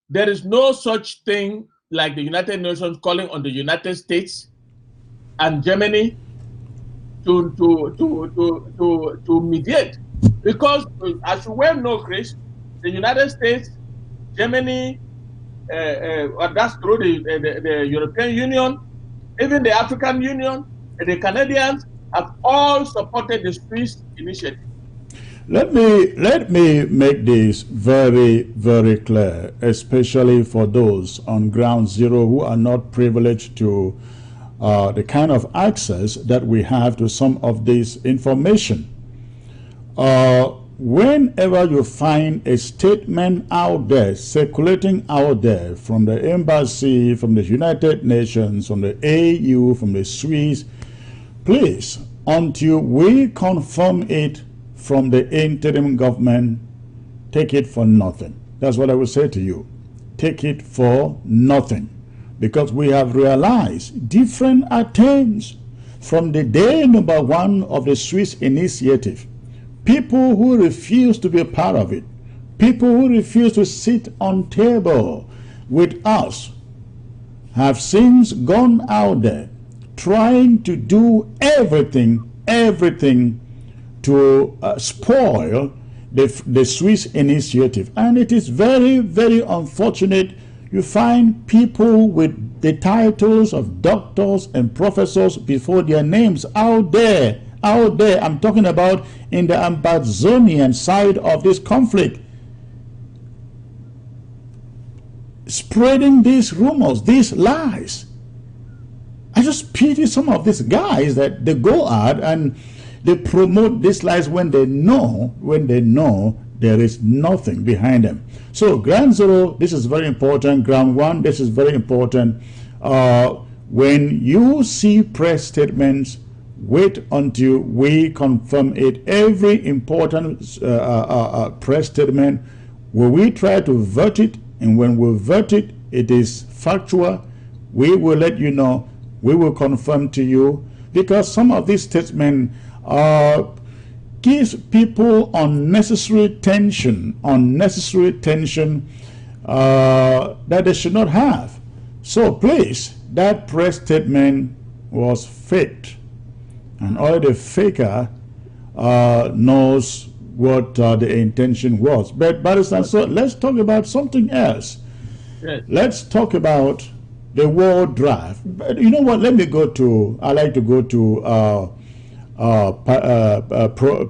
There is no such thing like the United Nations calling on the United States and Germany to mediate. Because, as you well know, Chris, the United States, Germany, that's through the European Union, even the African Union, and the Canadians have all supported the Swiss initiative. Let me make this very, very clear, especially for those on ground zero who are not privileged to the kind of access that we have to some of this information. Whenever you find a statement out there, circulating out there from the embassy, from the United Nations, from the AU, from the Swiss, please, until we confirm it from the interim government, take it for nothing. That's what I will say to you. Take it for nothing. Because we have realized different attempts from the day number one of the Swiss initiative. People who refuse to be a part of it, people who refuse to sit on table with us, have since gone out there trying to do everything to spoil the Swiss initiative. And it is very, very unfortunate. You find people with the titles of doctors and professors before their names out there. I'm talking about in the Amazonian side of this conflict, spreading these rumors, these lies. I just pity some of these guys that they go out and they promote these lies when they know there is nothing behind them. So ground zero, this is very important. Ground one, this is very important. When you see press statements, wait until we confirm it. Every important press statement, when we try to vert it, and when we vert it, it is factual, we will let you know, we will confirm to you, because some of these statements gives people unnecessary tension that they should not have. So please, that press statement was faked. And only the faker knows what the intention was. But so let's talk about something else. Yes. Let's talk about the war draft. But you know what? I like to go to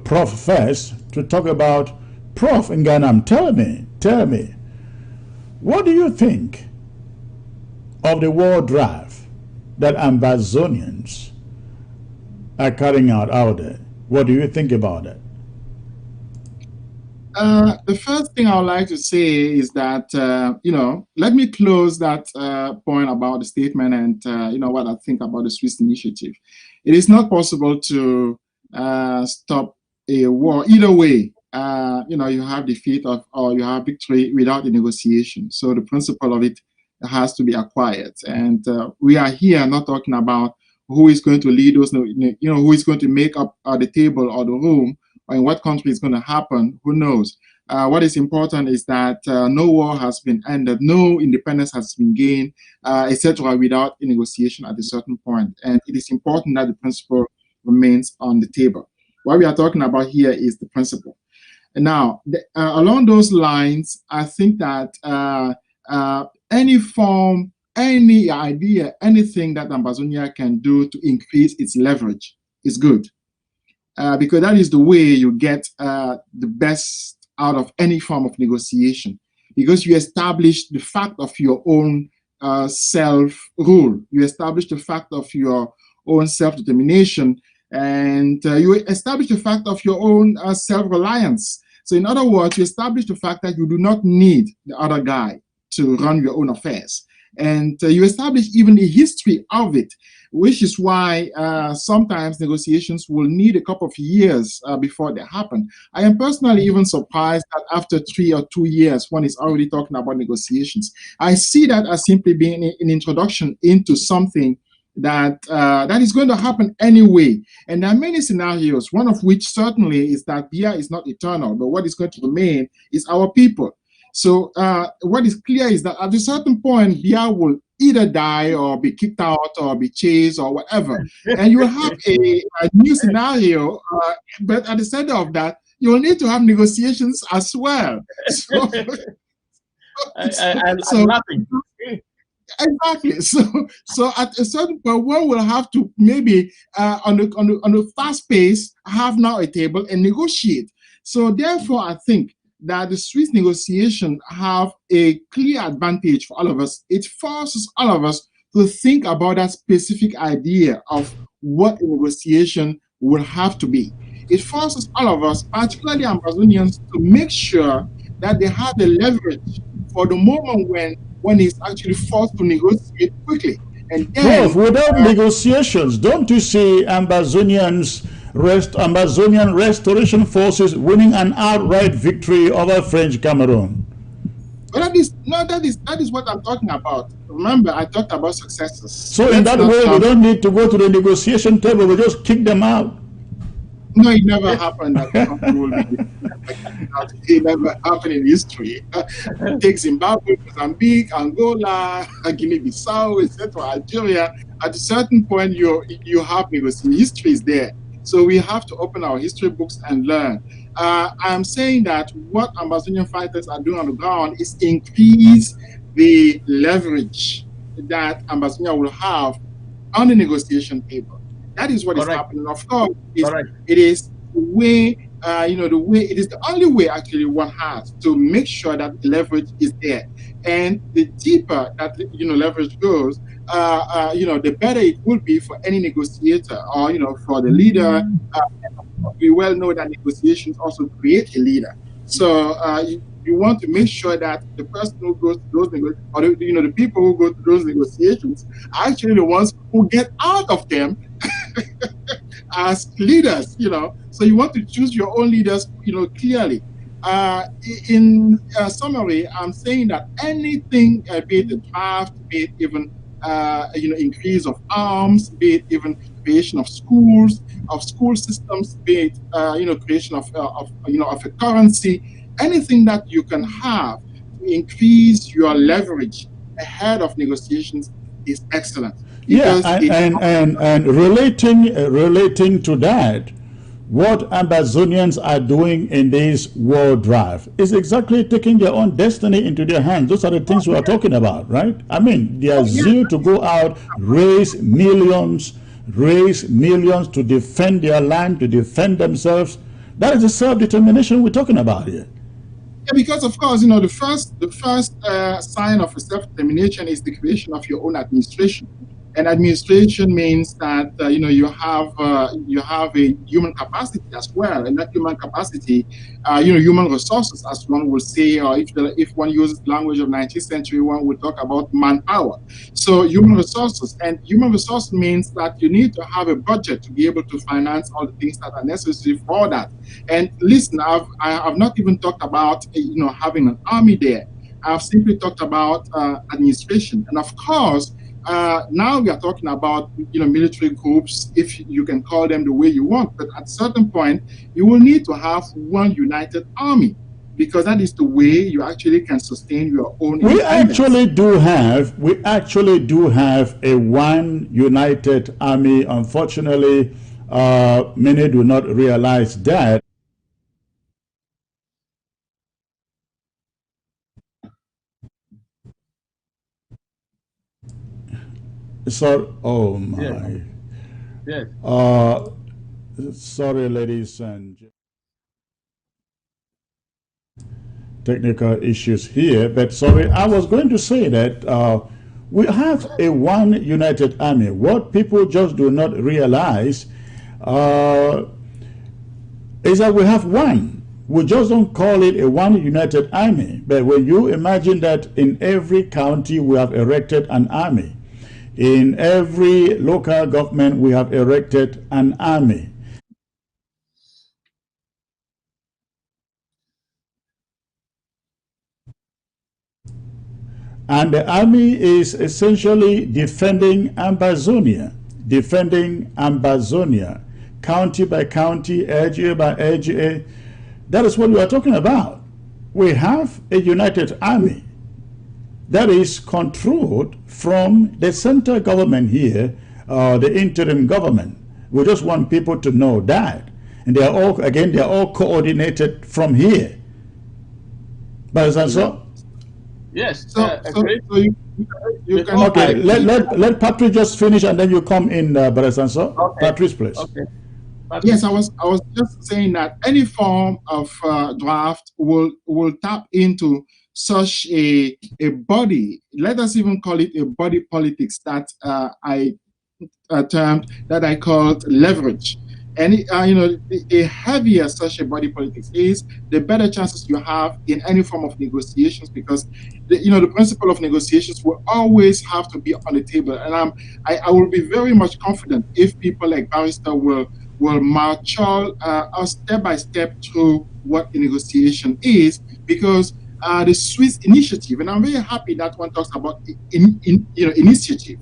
Prof first to talk about Prof in Ghana. Tell me, what do you think of the war draft that Amazonians are carrying out there? What do you think about it? The first thing I would like to say is that, let me close that point about the statement and, what I think about the Swiss initiative. It is not possible to stop a war. Either way, you have defeat or you have victory without a negotiation. So the principle of it has to be acquired. And we are here not talking about who is going to lead us, who is going to make up the table or the room, or in what country is going to happen, who knows. What is important is that no war has been ended, no independence has been gained, etc., without a negotiation at a certain point. And it is important that the principle remains on the table. What we are talking about here is the principle. And now, along those lines, I think that any form, any idea, anything that Amazonia can do to increase its leverage is good. Because that is the way you get the best out of any form of negotiation, because you establish the fact of your own self-rule. You establish the fact of your own self-determination, and you establish the fact of your own self-reliance. So in other words, you establish the fact that you do not need the other guy to run your own affairs. And you establish even the history of it, which is why sometimes negotiations will need a couple of years before they happen. I am personally even surprised that after 3 or 2 years, one is already talking about negotiations. I see that as simply being an introduction into something that that is going to happen anyway. And there are many scenarios, one of which certainly is that Bia is not eternal, but what is going to remain is our people. So what is clear is that at a certain point, Bia will either die or be kicked out or be chased or whatever. And you will have a new scenario, but at the center of that, you will need to have negotiations as well. So, I'm laughing. Exactly. So at a certain point, one will have to maybe on the fast pace have now a table and negotiate. So therefore, I think that the Swiss negotiation have a clear advantage for all of us. It forces all of us to think about that specific idea of what a negotiation will have to be. It forces all of us, particularly Amazonians, to make sure that they have the leverage for the moment when one is actually forced to negotiate quickly. And then, Prof, without negotiations, don't you see Amazonian restoration forces winning an outright victory over French Cameroon? But that is what I'm talking about. Remember, I talked about successes. So in that way, we don't need to go to the negotiation table. We just kick them out. No, it never happened. It never happened in history. Take Zimbabwe, Mozambique, Angola, Guinea-Bissau, etc., Algeria. At a certain point, you have negotiation. History is there. So we have to open our history books and learn. I'm saying that what Amazonian fighters are doing on the ground is increase the leverage that Amazonia will have on the negotiation table. That is what is happening. Of course, it is the way, it is the only way actually one has to make sure that the leverage is there. And the deeper that, leverage goes, the better it will be for any negotiator or, for the leader. We well know that negotiations also create a leader. So you want to make sure that the person who goes to those negotiations, or the people who go to those negotiations are actually the ones who get out of them as leaders, So you want to choose your own leaders, clearly. In summary, I'm saying that anything, be it a draft, be it even increase of arms, be it even creation of schools, of school systems, be it creation of a currency, anything that you can have to increase your leverage ahead of negotiations is excellent. Yeah, and relating to that, what Amazonians are doing in this war drive is exactly taking their own destiny into their hands. Those are the things we are talking about, right? I mean, their zeal to go out, raise millions to defend their land, to defend themselves. That is the self-determination we're talking about here. Yeah, because of course, the first sign of a self-determination is the creation of your own administration. And administration means that you have a human capacity as well, and that human capacity, human resources, as one will say, or if one uses the language of 19th century, one will talk about manpower. So human resources, and human resource means that you need to have a budget to be able to finance all the things that are necessary for that. And listen, I have not even talked about having an army there. I've simply talked about administration, and of course. Now we are talking about military groups, if you can call them the way you want, but at a certain point you will need to have one united army, because that is the way you actually can sustain your own. We actually do have a one united army. Unfortunately, many do not realize that. So, oh my. Yes. Sorry, ladies and gentlemen. technical issues here, but sorry, I was going to say that we have a one united army. What people just do not realize is that we have one. We just don't call it a one united army. But when you imagine that in every county we have erected an army, in every local government we have erected an army. And the army is essentially defending Ambazonia, county by county, LGA by LGA. That is what we are talking about. We have a united army that is controlled from the central government here, the interim government. We just want people to know that. And they are all, again, they are all coordinated from here. But is that so? Yes. So you can... Okay, let Patrick just finish and then you come in, Barasanso. Okay. Patrick, please. Okay. Yes, I was just saying that any form of draft will tap into such a body. Let us even call it a body politics that I termed, that I called leverage. And the heavier such a body politics is, the better chances you have in any form of negotiations, because the principle of negotiations will always have to be on the table. And I will be very much confident if people like Barrister will march us step by step through what a negotiation is, because the Swiss initiative, and I'm very happy that one talks about initiative.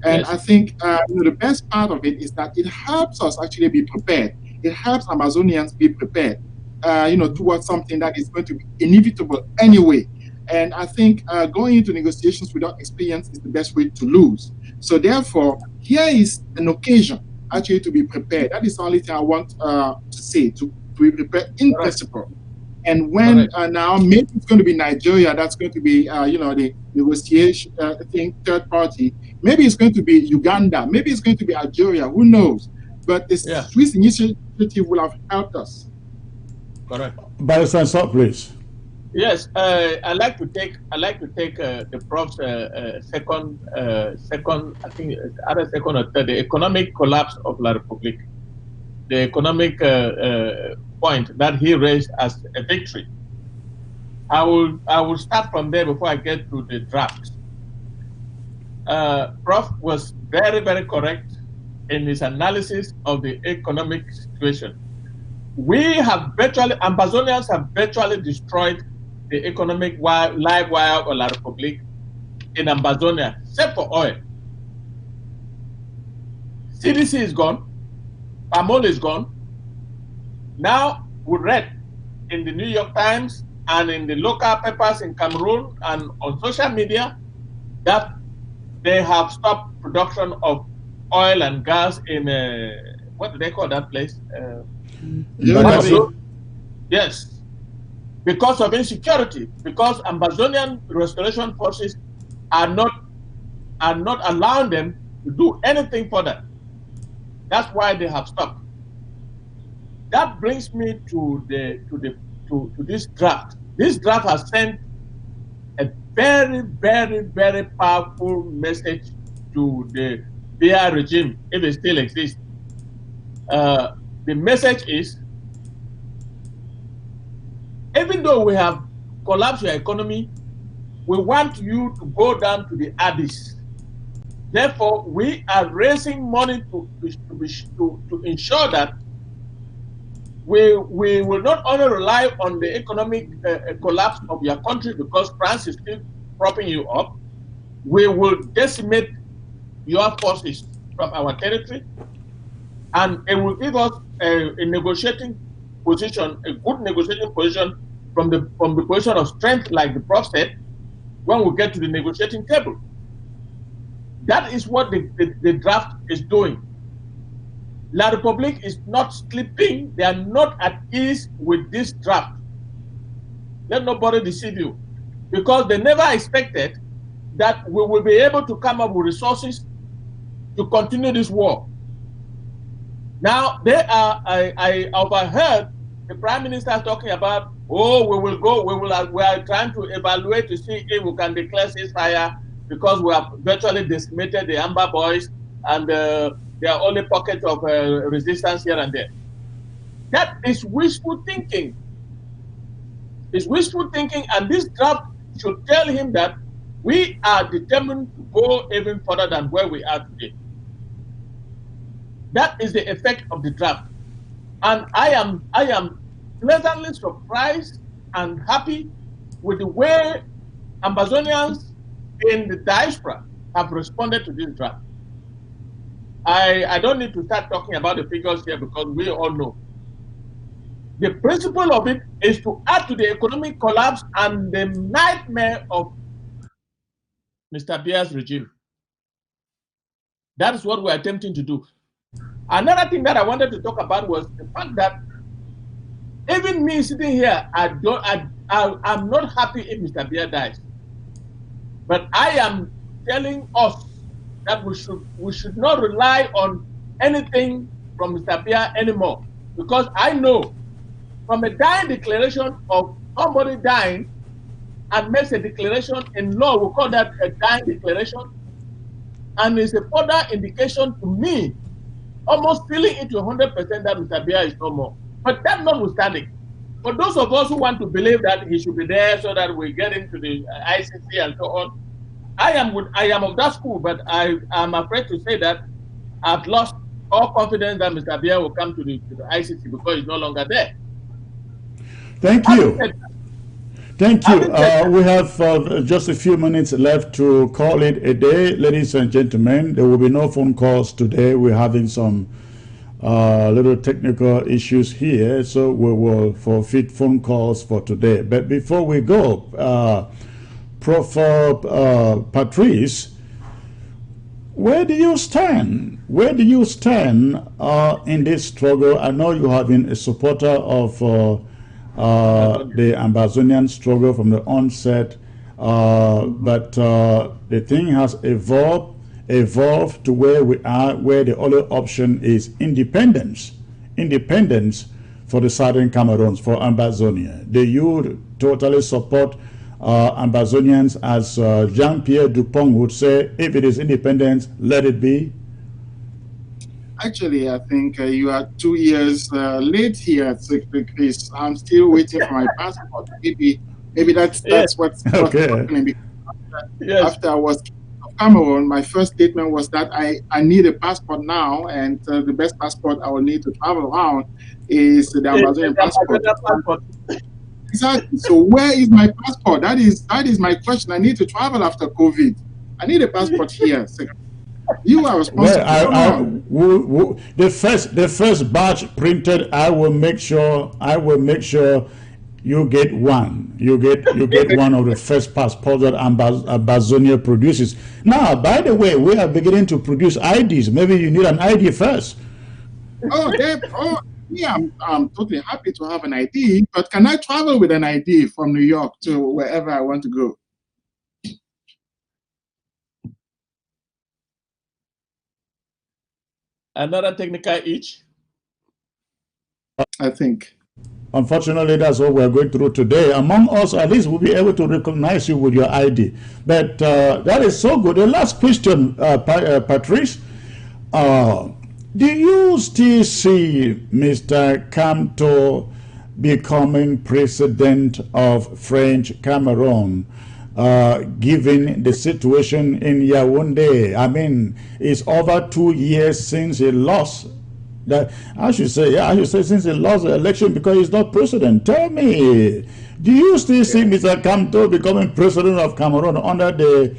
And yes. I think the best part of it is that it helps us actually be prepared. It helps Amazonians be prepared, towards something that is going to be inevitable anyway. And I think going into negotiations without experience is the best way to lose. So therefore, here is an occasion actually to be prepared. That is the only thing I want to say, to be prepared in principle. And when now maybe it's going to be Nigeria, that's going to be the negotiation third party. Maybe it's going to be Uganda. Maybe it's going to be Algeria. Who knows? But the Swiss initiative will have helped us. Correct. Barrister, please. Yes, I like to take the prof's second, I think either second or third, the economic collapse of La Republique, the economic point that he raised as a victory. I will start from there before I get to the draft. Prof was very, very correct in his analysis of the economic situation. Ambazonians have virtually destroyed the economic live wire of La Republique in Ambazonia, except for oil. CDC is gone, Pamol is gone. Now we read in the New York Times and in the local papers in Cameroon and on social media that they have stopped production of oil and gas in, what do they call that place? Yes. Because of insecurity, because Ambazonian restoration forces are not allowing them to do anything further. That's why they have stopped. That brings me to this draft. This draft has sent a very, very, very powerful message to the BR regime, if it still exists. The message is, even though we have collapsed your economy, we want you to go down to the abyss. Therefore, we are raising money to ensure that we will not only rely on the economic collapse of your country, because France is still propping you up. We will decimate your forces from our territory, and it will give us a negotiating position, a good negotiating position from the position of strength, like the Prof said, when we get to the negotiating table. That is what the draft is doing. La Republique is not sleeping. They are not at ease with this draft. Let nobody deceive you, because they never expected that we will be able to come up with resources to continue this war. Now, I overheard the Prime Minister is talking about, oh, we are trying to evaluate to see if we can declare ceasefire because we have virtually decimated the Amber Boys and there are only pockets of resistance here and there. That is wishful thinking. It's wishful thinking, and this draft should tell him that we are determined to go even further than where we are today. That is the effect of the draft. And I am pleasantly surprised and happy with the way Ambazonians in the diaspora have responded to this draft. I don't need to start talking about the figures here because we all know. The principle of it is to add to the economic collapse and the nightmare of Mr. Biya's regime. That is what we're attempting to do. Another thing that I wanted to talk about was the fact that even me sitting here, I'm not happy if Mr. Biya dies. But I am telling us that we should not rely on anything from Mr. Biya anymore. Because I know from a dying declaration of somebody dying and makes a declaration in law, we call that a dying declaration. And it's a further indication to me, almost feeling it to 100% that Mr. Biya is no more. But that notwithstanding, for those of us who want to believe that he should be there so that we get into the ICC and so on, I am of that school, but I am afraid to say that I've lost all confidence that Mr. Biya will come to the ICC because he's no longer there. Thank you. Thank you. We have just a few minutes left to call it a day. Ladies and gentlemen, there will be no phone calls today. We're having some little technical issues here, so we will forfeit phone calls for today. But before we go, Prof. Patrice, where do you stand? Where do you stand in this struggle? I know you have been a supporter of the Ambazonian struggle from the onset, but the thing has evolved to where we are, where the only option is independence for the Southern Cameroons, for Ambazonia. Do you totally support Ambazonians, as Jean-Pierre Dupont would say, if it is independence, let it be? Actually, I think you are 2 years late here, Secretary Chris. I'm still waiting for my passport. Maybe that's what's happening. After I was king of Cameroon, my first statement was that I need a passport now, and the best passport I will need to travel around is the Ambazonian passport. Exactly. So where is my passport? That is my question. I need to travel after COVID. I need a passport here, Secretary. You are responsible. Well, the first batch printed. I will make sure you get one. You get one of the first passports that Ambazonia produces. Now, by the way, we are beginning to produce IDs. Maybe you need an ID first. Yeah, I'm totally happy to have an ID. But can I travel with an ID from New York to wherever I want to go? Another technical itch, I think. Unfortunately, that's what we're going through today. Among us, at least, we'll be able to recognize you with your ID. But that is so good. The last question, Patrice. Do you still see Mr. Kamto becoming president of French Cameroon, given the situation in Yaoundé? I mean, it's over 2 years since he lost. I should say since he lost the election because he's not president. Tell me, do you still see Mr. Kamto becoming president of Cameroon under the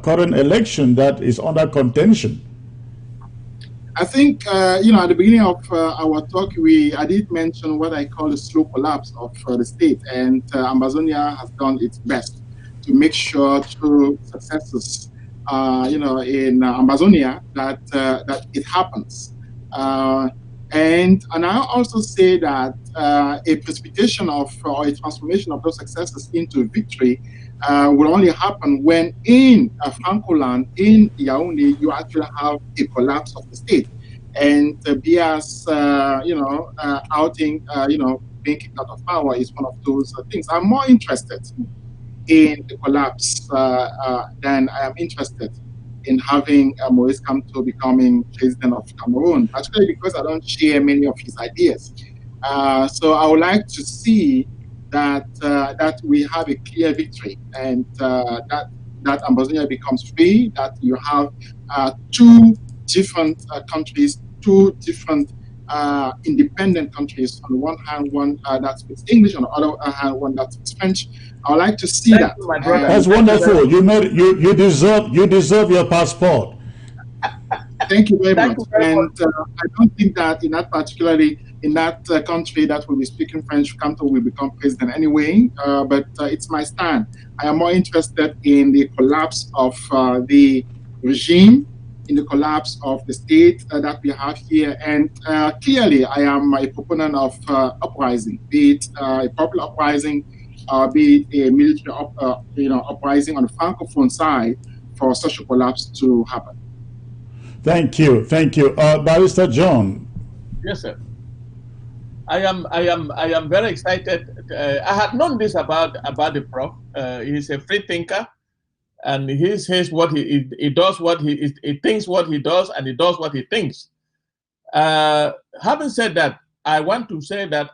current election that is under contention? I think, at the beginning of our talk, I did mention what I call the slow collapse of the state, and Ambazonia has done its best to make sure through successes, in Ambazonia that it happens. And I also say that a precipitation of or a transformation of those successes into victory will only happen when in Francoland, in Yaoundé, you actually have a collapse of the state. And Bia's, outing, being kicked out of power is one of those things. I'm more interested in the collapse than I am interested in having Maurice Kamto becoming president of Cameroon, particularly because I don't share many of his ideas. So I would like to see that we have a clear victory, and that Ambazonia becomes free, that you have two different countries, two different independent countries. On the one hand, one that speaks English, on the other hand, one that speaks French. I would like to see Thank that. you, my brother. That's wonderful. You deserve your passport. Thank you very Thank much. you very And I don't think that in that particularly in that country that will be speaking French, Kamto will become president anyway. But it's my stand. I am more interested in the collapse of the regime, in the collapse of the state that we have here. And clearly, I am a proponent of uprising, be it a popular uprising, be it a military uprising on the francophone side for such a collapse to happen. Thank you. Barrister John. Yes, sir. I am very excited. I had known this about the prof. He's a free thinker, and he says what he does, what he thinks, what he does, and he does what he thinks. Having said that, I want to say that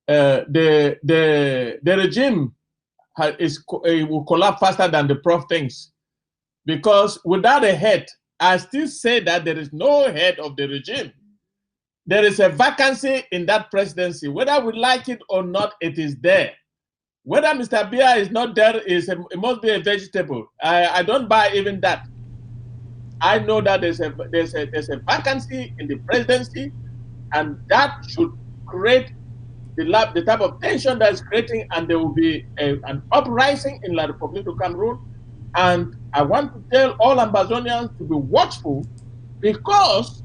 the regime will collapse faster than the prof thinks, because without a head, I still say that there is no head of the regime. There is a vacancy in that presidency. Whether we like it or not, it is there. Whether Mr. Bia is not there, it must be a vegetable. I don't buy even that. I know that there's a vacancy in the presidency, and that should create the type of tension that is creating, and there will be an uprising in La Republique of Cameroon. And I want to tell all Ambazonians to be watchful, because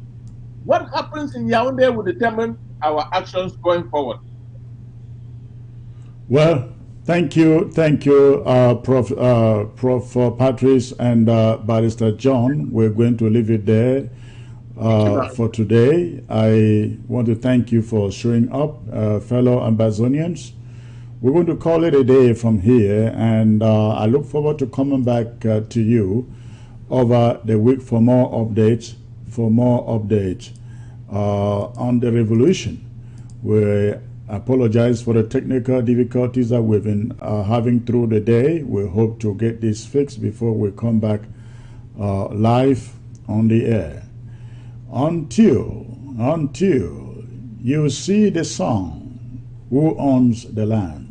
what happens in Yaoundé will determine our actions going forward. Well, thank you, Prof. Patrice and Barrister John. We're going to leave it there for today. I want to thank you for showing up, fellow Ambazonians. We're going to call it a day from here, and I look forward to coming back to you over the week for more updates, on the revolution. We apologize for the technical difficulties that we've been having through the day. We hope to get this fixed before we come back live on the air. Until you see the song, Who Owns the Land?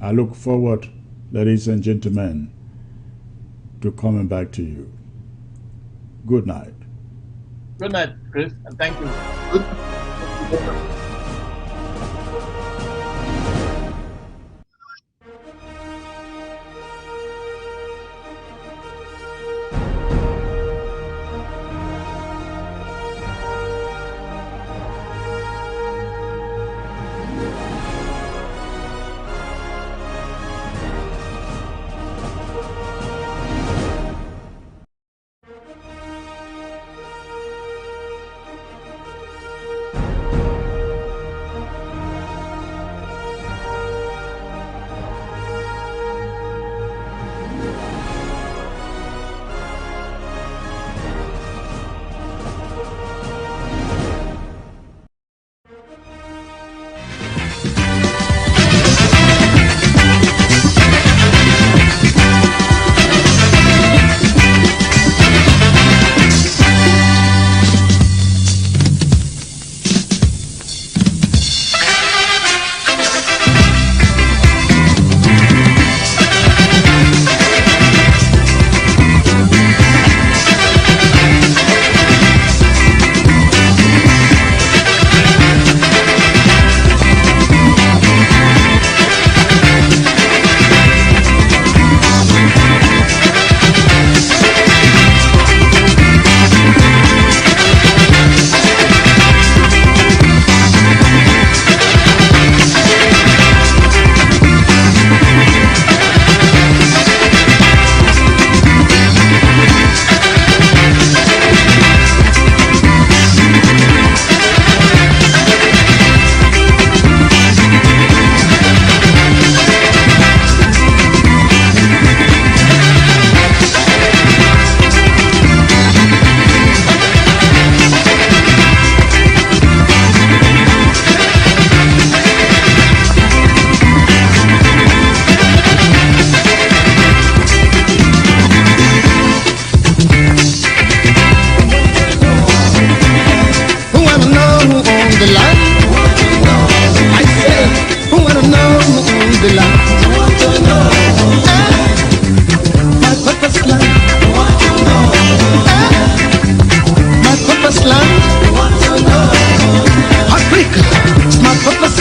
I look forward, ladies and gentlemen, to coming back to you. Good night. Good night, Chris, and thank you.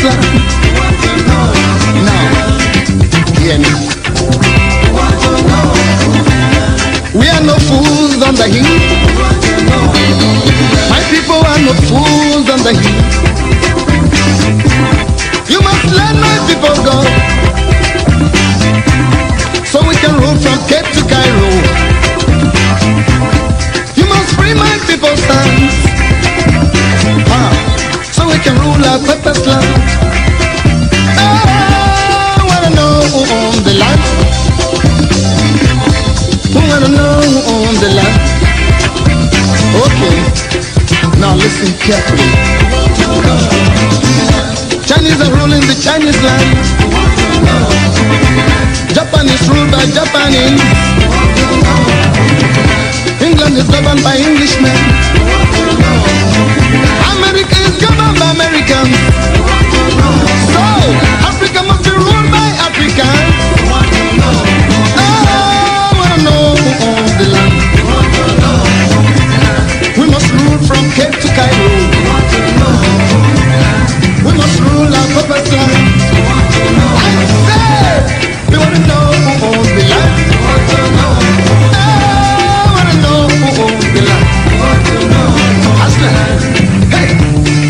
land. Now, hear me. We are no fools on the hill. My people are no fools on the hill. You must let my people go, so we can rule from Cape to Cairo. You must free my people's hands, so we can rule our purpose land. I wanna know who owns the land. Who wanna know who owns the land? Okay, now listen carefully. Chinese are ruling the Chinese land. Japan is ruled by Japanese. England is governed by Englishmen. America is governed by Americans. So, Africa must be ruled by Africans. I wanna know who owns the land. We must rule from Cape to Cairo. We must rule our purpose land. I say, we want to know who owns the land. I want to know who owns the land. Hustler, hey,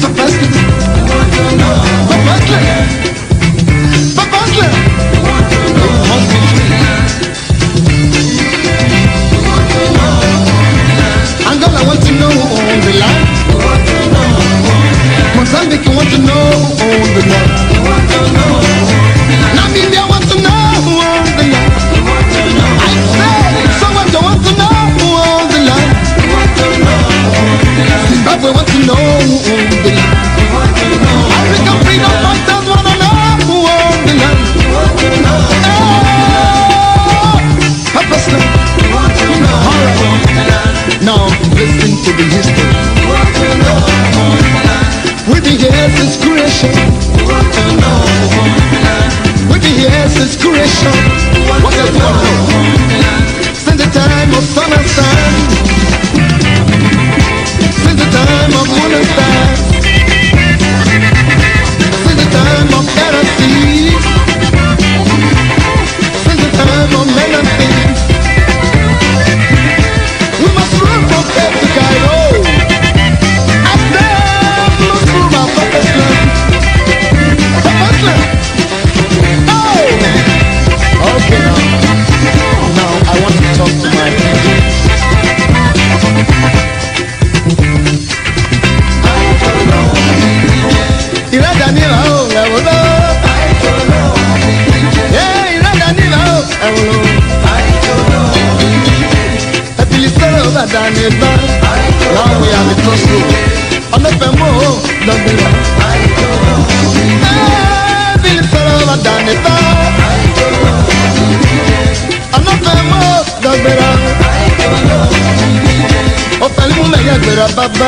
Papa Hustler, Papa Hustler, Papa Hustler. We must be free. Angola want to know who owns the land. Mozambique want to know who owns the land. Namibia want to know who owns the land. I say, Soweto want to know who owns the land. Zimbabwe want to know who owns the land. African freedom fighters want to know who owns the land. Papa Slam. Alright. Now listen to the history. We've been here since creation. We've been here since creation. What else do I know? Since the time of sun and sand. Since the time of moon and stars. Since the time of air and sea. Since the time of men and things. We must rule from Cape to Cairo. Okay, now I want to talk to my people. Iradanila, oh, Ewolo. Yeah, Iradanila, oh, Ewolo. Epilisoro Badaneba. Now we are the crossroad. On the Femo, Dambela. Epilisoro Badaneba. Baba